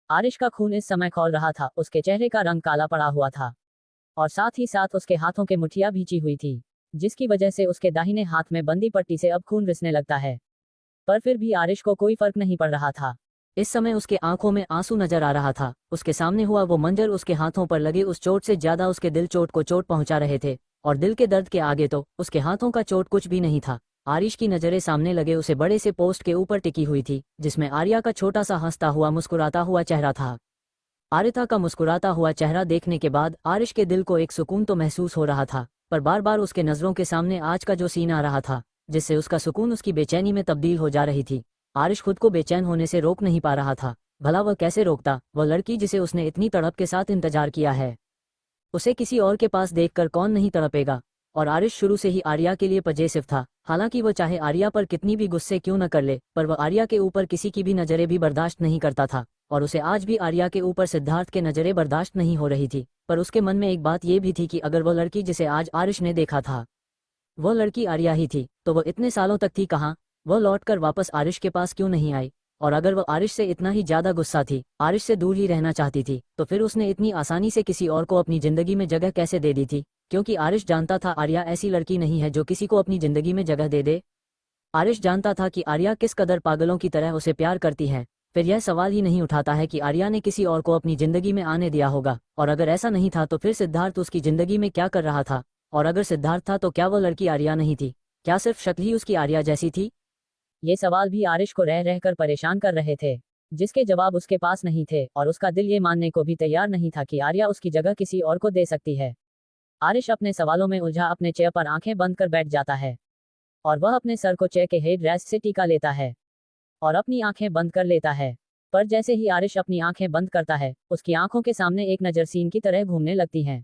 आरिश का खून इस समय खौल रहा था, उसके चेहरे का रंग काला पड़ा हुआ था और साथ ही साथ उसके हाथों के मुठिया भींची हुई थी, जिसकी वजह से उसके दाहिने हाथ में बंदी पट्टी से अब खून रिसने लगता है। पर फिर भी आरिश को कोई फर्क नहीं पड़ रहा था। इस समय उसके आंखों में आंसू नजर आ रहा था। उसके सामने हुआ वो मंजर उसके हाथों पर लगे उस चोट से ज्यादा उसके दिल चोट को चोट पहुंचा रहे थे और दिल के दर्द के आगे तो उसके हाथों का चोट कुछ भी नहीं था। आरिश की नजरें सामने लगे उसे बड़े से पोस्ट के ऊपर टिकी हुई थी, जिसमें आर्या का छोटा सा हंसता हुआ मुस्कुराता हुआ चेहरा था। आरिता का मुस्कुराता हुआ चेहरा देखने के बाद आरिश के दिल को एक सुकून तो महसूस हो रहा था, पर बार बार उसके नजरों के सामने आज का जो सीन आ रहा था, जिससे उसका सुकून उसकी बेचैनी में तब्दील हो जा रही थी। आरिश खुद को बेचैन होने से रोक नहीं पा रहा था। भला वह कैसे रोकता, वह लड़की जिसे उसने इतनी तड़प के साथ इंतजार किया है, उसे किसी और के पास देखकर कौन नहीं तड़पेगा। और आरिश शुरू से ही आर्या के लिए पजेसिव था। हालांकि वह चाहे आर्या पर कितनी भी गुस्से क्यों न कर ले, पर वह आर्या के ऊपर किसी की भी नजरें भी बर्दाश्त नहीं करता था और उसे आज भी आर्या के ऊपर सिद्धार्थ के नजरें बर्दाश्त नहीं हो रही थी। पर उसके मन में एक बात ये भी थी कि अगर वह लड़की जिसे आज आरिश ने देखा था वह लड़की आर्या ही थी, तो वह इतने सालों तक थी कहाँ? वह लौटकर वापस आरिश के पास क्यों नहीं आई? और अगर वह आरिश से इतना ही ज्यादा गुस्सा थी, आरिश से दूर ही रहना चाहती थी, तो फिर उसने इतनी आसानी से किसी और को अपनी जिंदगी में जगह कैसे दे दी थी? क्योंकि आरिश जानता था आर्या ऐसी लड़की नहीं है जो किसी को अपनी जिंदगी में जगह दे दे। आरिश जानता था कि आर्या किस कदर पागलों की तरह उसे प्यार करती है। फिर यह सवाल ही नहीं उठाता है कि आर्या ने किसी और को अपनी जिंदगी में आने दिया होगा, और अगर ऐसा नहीं था तो फिर सिद्धार्थ उसकी जिंदगी में क्या कर रहा था? और अगर सिद्धार्थ था तो क्या वह लड़की आर्या नहीं थी? क्या सिर्फ शक्ल ही उसकी आर्या जैसी थी? ये सवाल भी आरिश को रह रहकर परेशान कर रहे थे, जिसके जवाब उसके पास नहीं थे और उसका दिल ये मानने को भी तैयार नहीं था कि आर्या उसकी जगह किसी और को दे सकती है। आरिश अपने सवालों में उलझा अपने चेयर पर आंखें बंद कर बैठ जाता है और वह अपने सर को चेयर के हेड रेस्ट से टीका लेता है और अपनी आंखें बंद कर लेता है। पर जैसे ही आरिश अपनी आंखें बंद करता है, उसकी आंखों के सामने एक नजर सीन की तरह घूमने लगती हैं।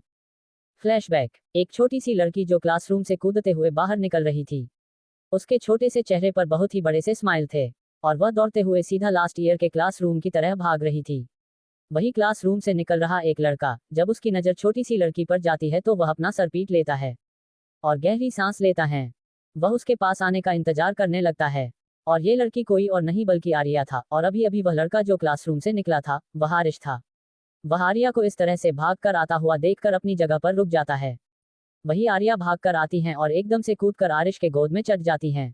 फ्लैशबैक, एक छोटी सी लड़की जो क्लासरूम से कूदते हुए बाहर निकल रही थी। उसके छोटे से चेहरे पर बहुत ही बड़े से स्माइल थे और वह दौड़ते हुए सीधा लास्ट ईयर के क्लासरूम की तरह भाग रही थी। वही क्लासरूम से निकल रहा एक लड़का जब उसकी नजर छोटी सी लड़की पर जाती है तो वह अपना सर पीट लेता है और गहरी सांस लेता है। वह उसके पास आने का इंतजार करने लगता है और ये लड़की कोई और नहीं बल्कि आर्या था, और अभी अभी वह लड़का जो क्लासरूम से निकला था वह आरिश था। वह आर्या को इस तरह से भागकर आता हुआ देखकर अपनी जगह पर रुक जाता है। वही आर्या भागकर आती हैं और एकदम से कूदकर आरिश के गोद में चढ़ जाती हैं,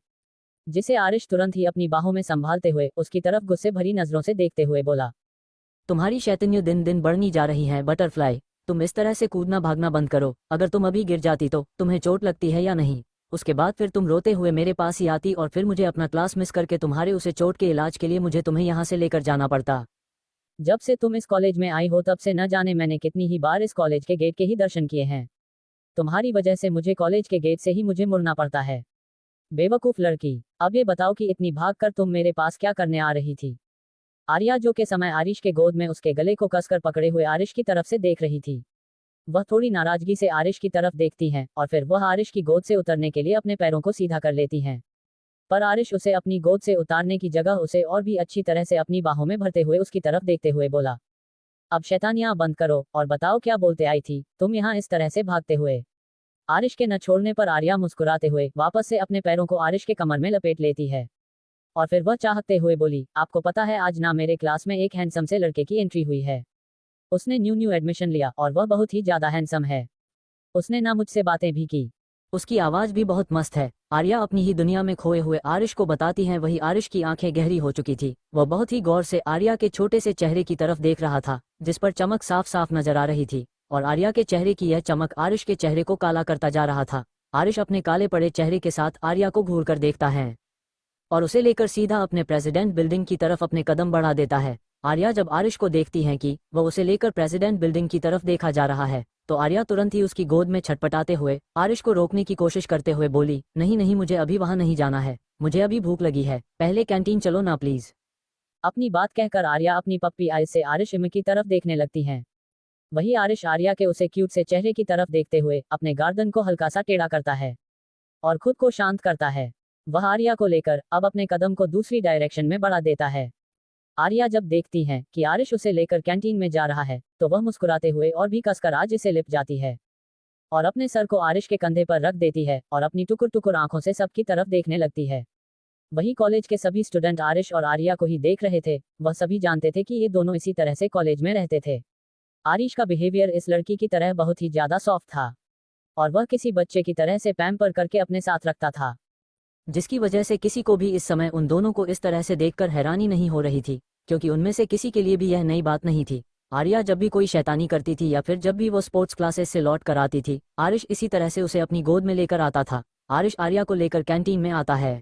जिसे आरिश तुरंत ही अपनी बाहों में संभालते हुए उसकी तरफ गुस्से भरी नजरों से देखते हुए बोला, तुम्हारी शैतानियां दिन दिन बढ़नी जा रही हैं बटरफ्लाई। तुम इस तरह से कूदना भागना बंद करो। अगर तुम अभी गिर जाती तो तुम्हें चोट लगती है या नहीं? उसके बाद फिर तुम रोते हुए मेरे पास ही आती और फिर मुझे अपना क्लास मिस करके तुम्हारे उसे चोट के इलाज के लिए मुझे तुम्हें यहाँ से लेकर जाना पड़ता। जब से तुम इस कॉलेज में आई हो तब से न जाने मैंने कितनी ही बार इस कॉलेज के गेट के ही दर्शन किए हैं। तुम्हारी वजह से मुझे कॉलेज के गेट से ही मुझे मुड़ना पड़ता है। बेवकूफ लड़की, अब ये बताओ कि इतनी भागकर तुम मेरे पास क्या करने आ रही थी? आर्या जो के समय आरिश के गोद में उसके गले को कसकर पकड़े हुए आरिश की तरफ से देख रही थी। वह थोड़ी नाराजगी से आरिश की तरफ देखती हैं और फिर वह आरिश की गोद से उतरने के लिए अपने पैरों को सीधा कर लेती हैं। पर आरिश उसे अपनी गोद से उतारने की जगह उसे और भी अच्छी तरह से अपनी बाहों में भरते हुए उसकी तरफ देखते हुए बोला, अब शैतानियां बंद करो और बताओ क्या बोलते आई थी तुम यहाँ इस तरह से भागते हुए? आरिश के न छोड़ने पर आर्या मुस्कुराते हुए वापस से अपने पैरों को आरिश के कमर में लपेट लेती है और फिर वह चाहते हुए बोली, आपको पता है आज ना मेरे क्लास में एक हैंडसम से लड़के की एंट्री हुई है। उसने न्यू एडमिशन लिया और वह बहुत ही ज्यादा हैंडसम है। उसने ना मुझसे बातें भी की। उसकी आवाज भी बहुत मस्त है। आर्या अपनी ही दुनिया में खोए हुए आरिश को बताती है। वही आरिश की आंखें गहरी हो चुकी थी। वह बहुत ही गौर से आर्या के छोटे से चेहरे की तरफ देख रहा था जिस पर चमक साफ साफ नजर आ रही थी और आर्या के चेहरे की यह चमक आरिश के चेहरे को काला करता जा रहा था। आरिश अपने काले पड़े चेहरे के साथ आर्या को घूर कर देखता है और उसे लेकर सीधा अपने प्रेसिडेंट बिल्डिंग की तरफ अपने कदम बढ़ा देता है। आर्या जब आरिश को देखती है कि वह उसे लेकर प्रेसिडेंट बिल्डिंग की तरफ देखा जा रहा है तो आर्या तुरंत ही उसकी गोद में छटपटाते हुए आरिश को रोकने की कोशिश करते हुए बोली, नहीं नहीं, मुझे अभी वहां नहीं जाना है, मुझे अभी भूख लगी है, पहले कैंटीन चलो ना प्लीज। अपनी बात कहकर आर्या अपनी पप्पी आइज से आरिश की तरफ देखने लगती है। वही आरिश आर्या के उसे क्यूट से चेहरे की तरफ देखते हुए अपने गर्दन को हल्का सा टेढ़ा करता है और खुद को शांत करता है। वह आर्या को लेकर अब अपने कदम को दूसरी डायरेक्शन में बढ़ा देता है। आर्या जब देखती है कि आरिश उसे लेकर कैंटीन में जा रहा है तो वह मुस्कुराते हुए और भी कसकर आज इसे लिप जाती है और अपने सर को आरिश के कंधे पर रख देती है और अपनी टुकुर टुकुर आंखों से सबकी तरफ देखने लगती है। वही कॉलेज के सभी स्टूडेंट आरिश और आर्या को ही देख रहे थे। वह सभी जानते थे कि ये दोनों इसी तरह से कॉलेज में रहते थे। आरिश का बिहेवियर इस लड़की की तरह बहुत ही ज्यादा सॉफ्ट था और वह किसी बच्चे की तरह से पैम्पर करके अपने साथ रखता था, जिसकी वजह से किसी को भी इस समय उन दोनों को इस तरह से देखकर हैरानी नहीं हो रही थी, क्योंकि उनमें से किसी के लिए भी यह नई बात नहीं थी। आर्या जब भी कोई शैतानी करती थी या फिर जब भी वो स्पोर्ट्स क्लासेस से लौट कर आती थी, आरिश इसी तरह से उसे अपनी गोद में लेकर आता था। आरिश आर्या को लेकर कैंटीन में आता है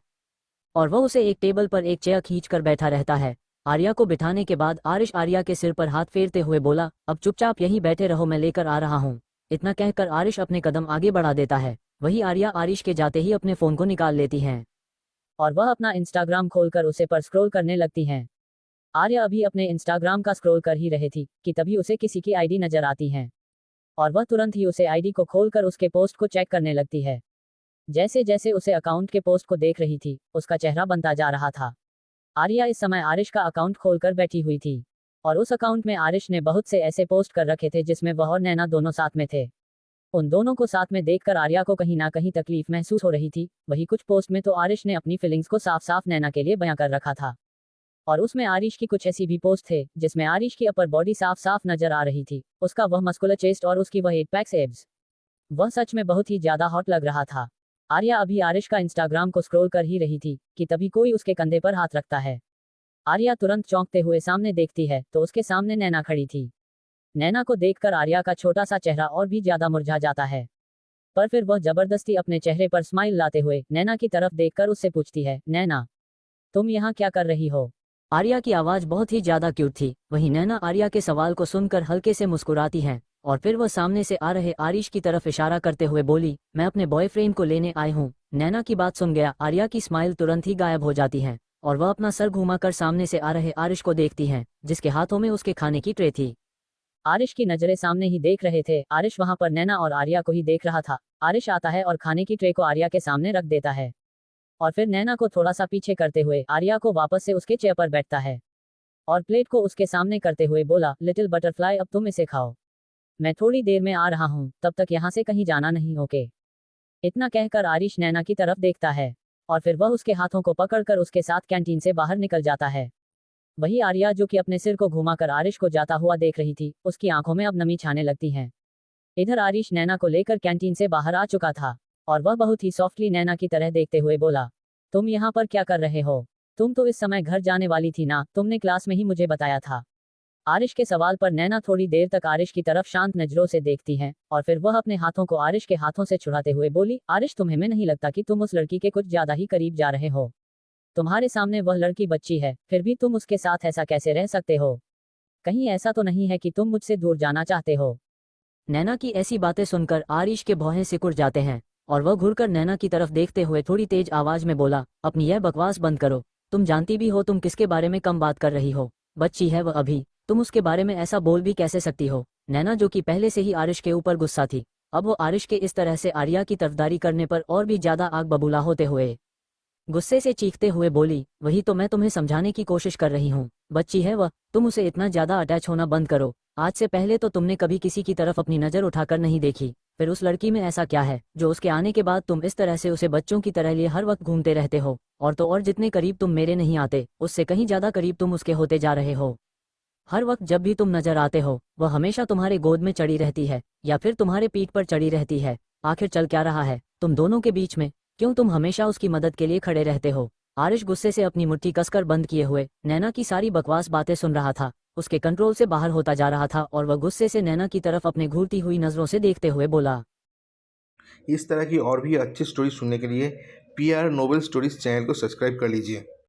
और वह उसे एक टेबल पर एक चेयर खींच कर बैठा रहता है। आर्या को बिठाने के बाद आरिश आर्या के सिर पर हाथ फेरते हुए बोला, अब चुपचाप यहीं बैठे रहो, मैं लेकर आ रहा हूँ। इतना कहकर आरिश अपने कदम आगे बढ़ा देता है। वही आर्या आरिश के जाते ही अपने फोन को निकाल लेती है और वह अपना इंस्टाग्राम खोलकर उसे पर स्क्रॉल करने लगती हैं। आर्या अभी अपने इंस्टाग्राम का स्क्रॉल कर ही रही थी कि तभी उसे किसी की आईडी नजर आती है और वह तुरंत ही उसे आईडी को खोलकर उसके पोस्ट को चेक करने लगती है। जैसे जैसे उसे अकाउंट के पोस्ट को देख रही थी उसका चेहरा बनता जा रहा था। आर्या इस समय आरिश का अकाउंट खोलकर बैठी हुई थी और उस अकाउंट में आरिश ने बहुत से ऐसे पोस्ट कर रखे थे जिसमें वह और नैना दोनों साथ में थे। उन दोनों को साथ में देखकर आर्या को कहीं ना कहीं तकलीफ महसूस हो रही थी। वही कुछ पोस्ट में तो आरिश ने अपनी फीलिंग्स को साफ साफ नैना के लिए बयां कर रखा था और उसमें आरिश की कुछ ऐसी भी पोस्ट थे जिसमें आरिश की अपर बॉडी साफ साफ नजर आ रही थी, उसका वह मस्कुलर चेस्ट और उसकी वह 8 पैक्स एब्स। वह सच में बहुत ही ज्यादा हॉट लग रहा था। आर्या अभी आरिश का इंस्टाग्राम को स्क्रॉल कर ही रही थी कि तभी कोई उसके कंधे पर हाथ रखता है। आर्या तुरंत चौंकते हुए सामने देखती है तो उसके सामने नैना खड़ी थी। नैना को देखकर आर्या का छोटा सा चेहरा और भी ज्यादा मुरझा जाता है, पर फिर वह जबरदस्ती अपने चेहरे पर स्माइल लाते हुए नैना की तरफ देखकर उससे पूछती है, नैना तुम यहाँ क्या कर रही हो? आर्या की आवाज बहुत ही ज्यादा क्यूट थी। वहीं नैना आर्या के सवाल को सुनकर हल्के से मुस्कुराती हैं और फिर वह सामने से आ रहे आरिश की तरफ इशारा करते हुए बोली, मैं अपने बॉयफ्रेंड को लेने आई हूँ। नैना की बात सुन गया आर्या की स्माइल तुरंत ही गायब हो जाती है और वह अपना सर घुमाकर सामने से आ रहे आरिश को देखती हैं जिसके हाथों में उसके खाने की ट्रे थी। आरिश की नजरें सामने ही देख रहे थे। आरिश वहां पर नैना और आर्या को ही देख रहा था। आरिश आता है और खाने की ट्रे को आर्या के सामने रख देता है और फिर नैना को थोड़ा सा पीछे करते हुए आर्या को वापस से उसके चेयर पर बैठता है और प्लेट को उसके सामने करते हुए बोला, लिटिल बटरफ्लाई अब तुम इसे खाओ, मैं थोड़ी देर में आ रहा हूँ, तब तक यहाँ से कहीं जाना नहीं, ओके? इतना कहकर आरिश नैना की तरफ देखता है और फिर वह उसके हाथों को पकड़कर उसके साथ कैंटीन से बाहर निकल जाता है। वही आर्या जो कि अपने सिर को घुमाकर आरिश को जाता हुआ देख रही थी, उसकी आंखों में अब नमी छाने लगती है। इधर आरिश नैना को लेकर कैंटीन से बाहर आ चुका था और वह बहुत ही सॉफ्टली नैना की तरह देखते हुए बोला, तुम यहाँ पर क्या कर रहे हो? तुम तो इस समय घर जाने वाली थी ना, तुमने क्लास में ही मुझे बताया था। आरिश के सवाल पर नैना थोड़ी देर तक आरिश की तरफ शांत नजरों से देखती है और फिर वह अपने हाथों को आरिश के हाथों से छुड़ाते हुए बोली, आरिश तुम्हें में नहीं लगता कि तुम उस लड़की के कुछ ज्यादा ही करीब जा रहे हो? तुम्हारे सामने वह लड़की बच्ची है, फिर भी तुम उसके साथ ऐसा कैसे रह सकते हो? कहीं ऐसा तो नहीं है कि तुम मुझसे दूर जाना चाहते हो? नैना की ऐसी बातें सुनकर आरिश के भौहें सिकुड़ जाते हैं और वह घुरकर नैना की तरफ देखते हुए थोड़ी तेज आवाज में बोला, अपनी यह बकवास बंद करो। तुम जानती भी हो तुम किसके बारे में कम बात कर रही हो। बच्ची है वह अभी, तुम उसके बारे में ऐसा बोल भी कैसे सकती हो? नैना जो कि पहले से ही आरिश के ऊपर गुस्सा थी, अब वो आरिश के इस तरह से आर्या की तरफदारी करने पर और भी ज्यादा आग बबूला होते हुए गुस्से से चीखते हुए बोली, वही तो मैं तुम्हें समझाने की कोशिश कर रही हूँ। बच्ची है वह, तुम उसे इतना ज्यादा अटैच होना बंद करो। आज से पहले तो तुमने कभी किसी की तरफ अपनी नज़र उठाकर नहीं देखी, फिर उस लड़की में ऐसा क्या है जो उसके आने के बाद तुम इस तरह से उसे बच्चों की तरह लिए हर वक्त घूमते रहते हो? और तो और जितने करीब तुम मेरे नहीं आते उससे कहीं ज़्यादा करीब तुम उसके होते जा रहे हो। हर वक्त जब भी तुम नजर आते हो वह हमेशा तुम्हारे गोद में चढ़ी रहती है या फिर तुम्हारे पीठ पर चढ़ी रहती है। आखिर चल क्या रहा है तुम दोनों के बीच में? क्यों तुम हमेशा उसकी मदद के लिए खड़े रहते हो? आरिश गुस्से से अपनी मुट्ठी कसकर बंद किए हुए नैना की सारी बकवास बातें सुन रहा था। उसके कंट्रोल से बाहर होता जा रहा था और वह गुस्से से नैना की तरफ अपने घूरती हुई नजरों से देखते हुए बोला। इस तरह की और भी अच्छी स्टोरी सुनने के लिए PR नोवेल स्टोरीज चैनल को सब्सक्राइब कर लीजिए।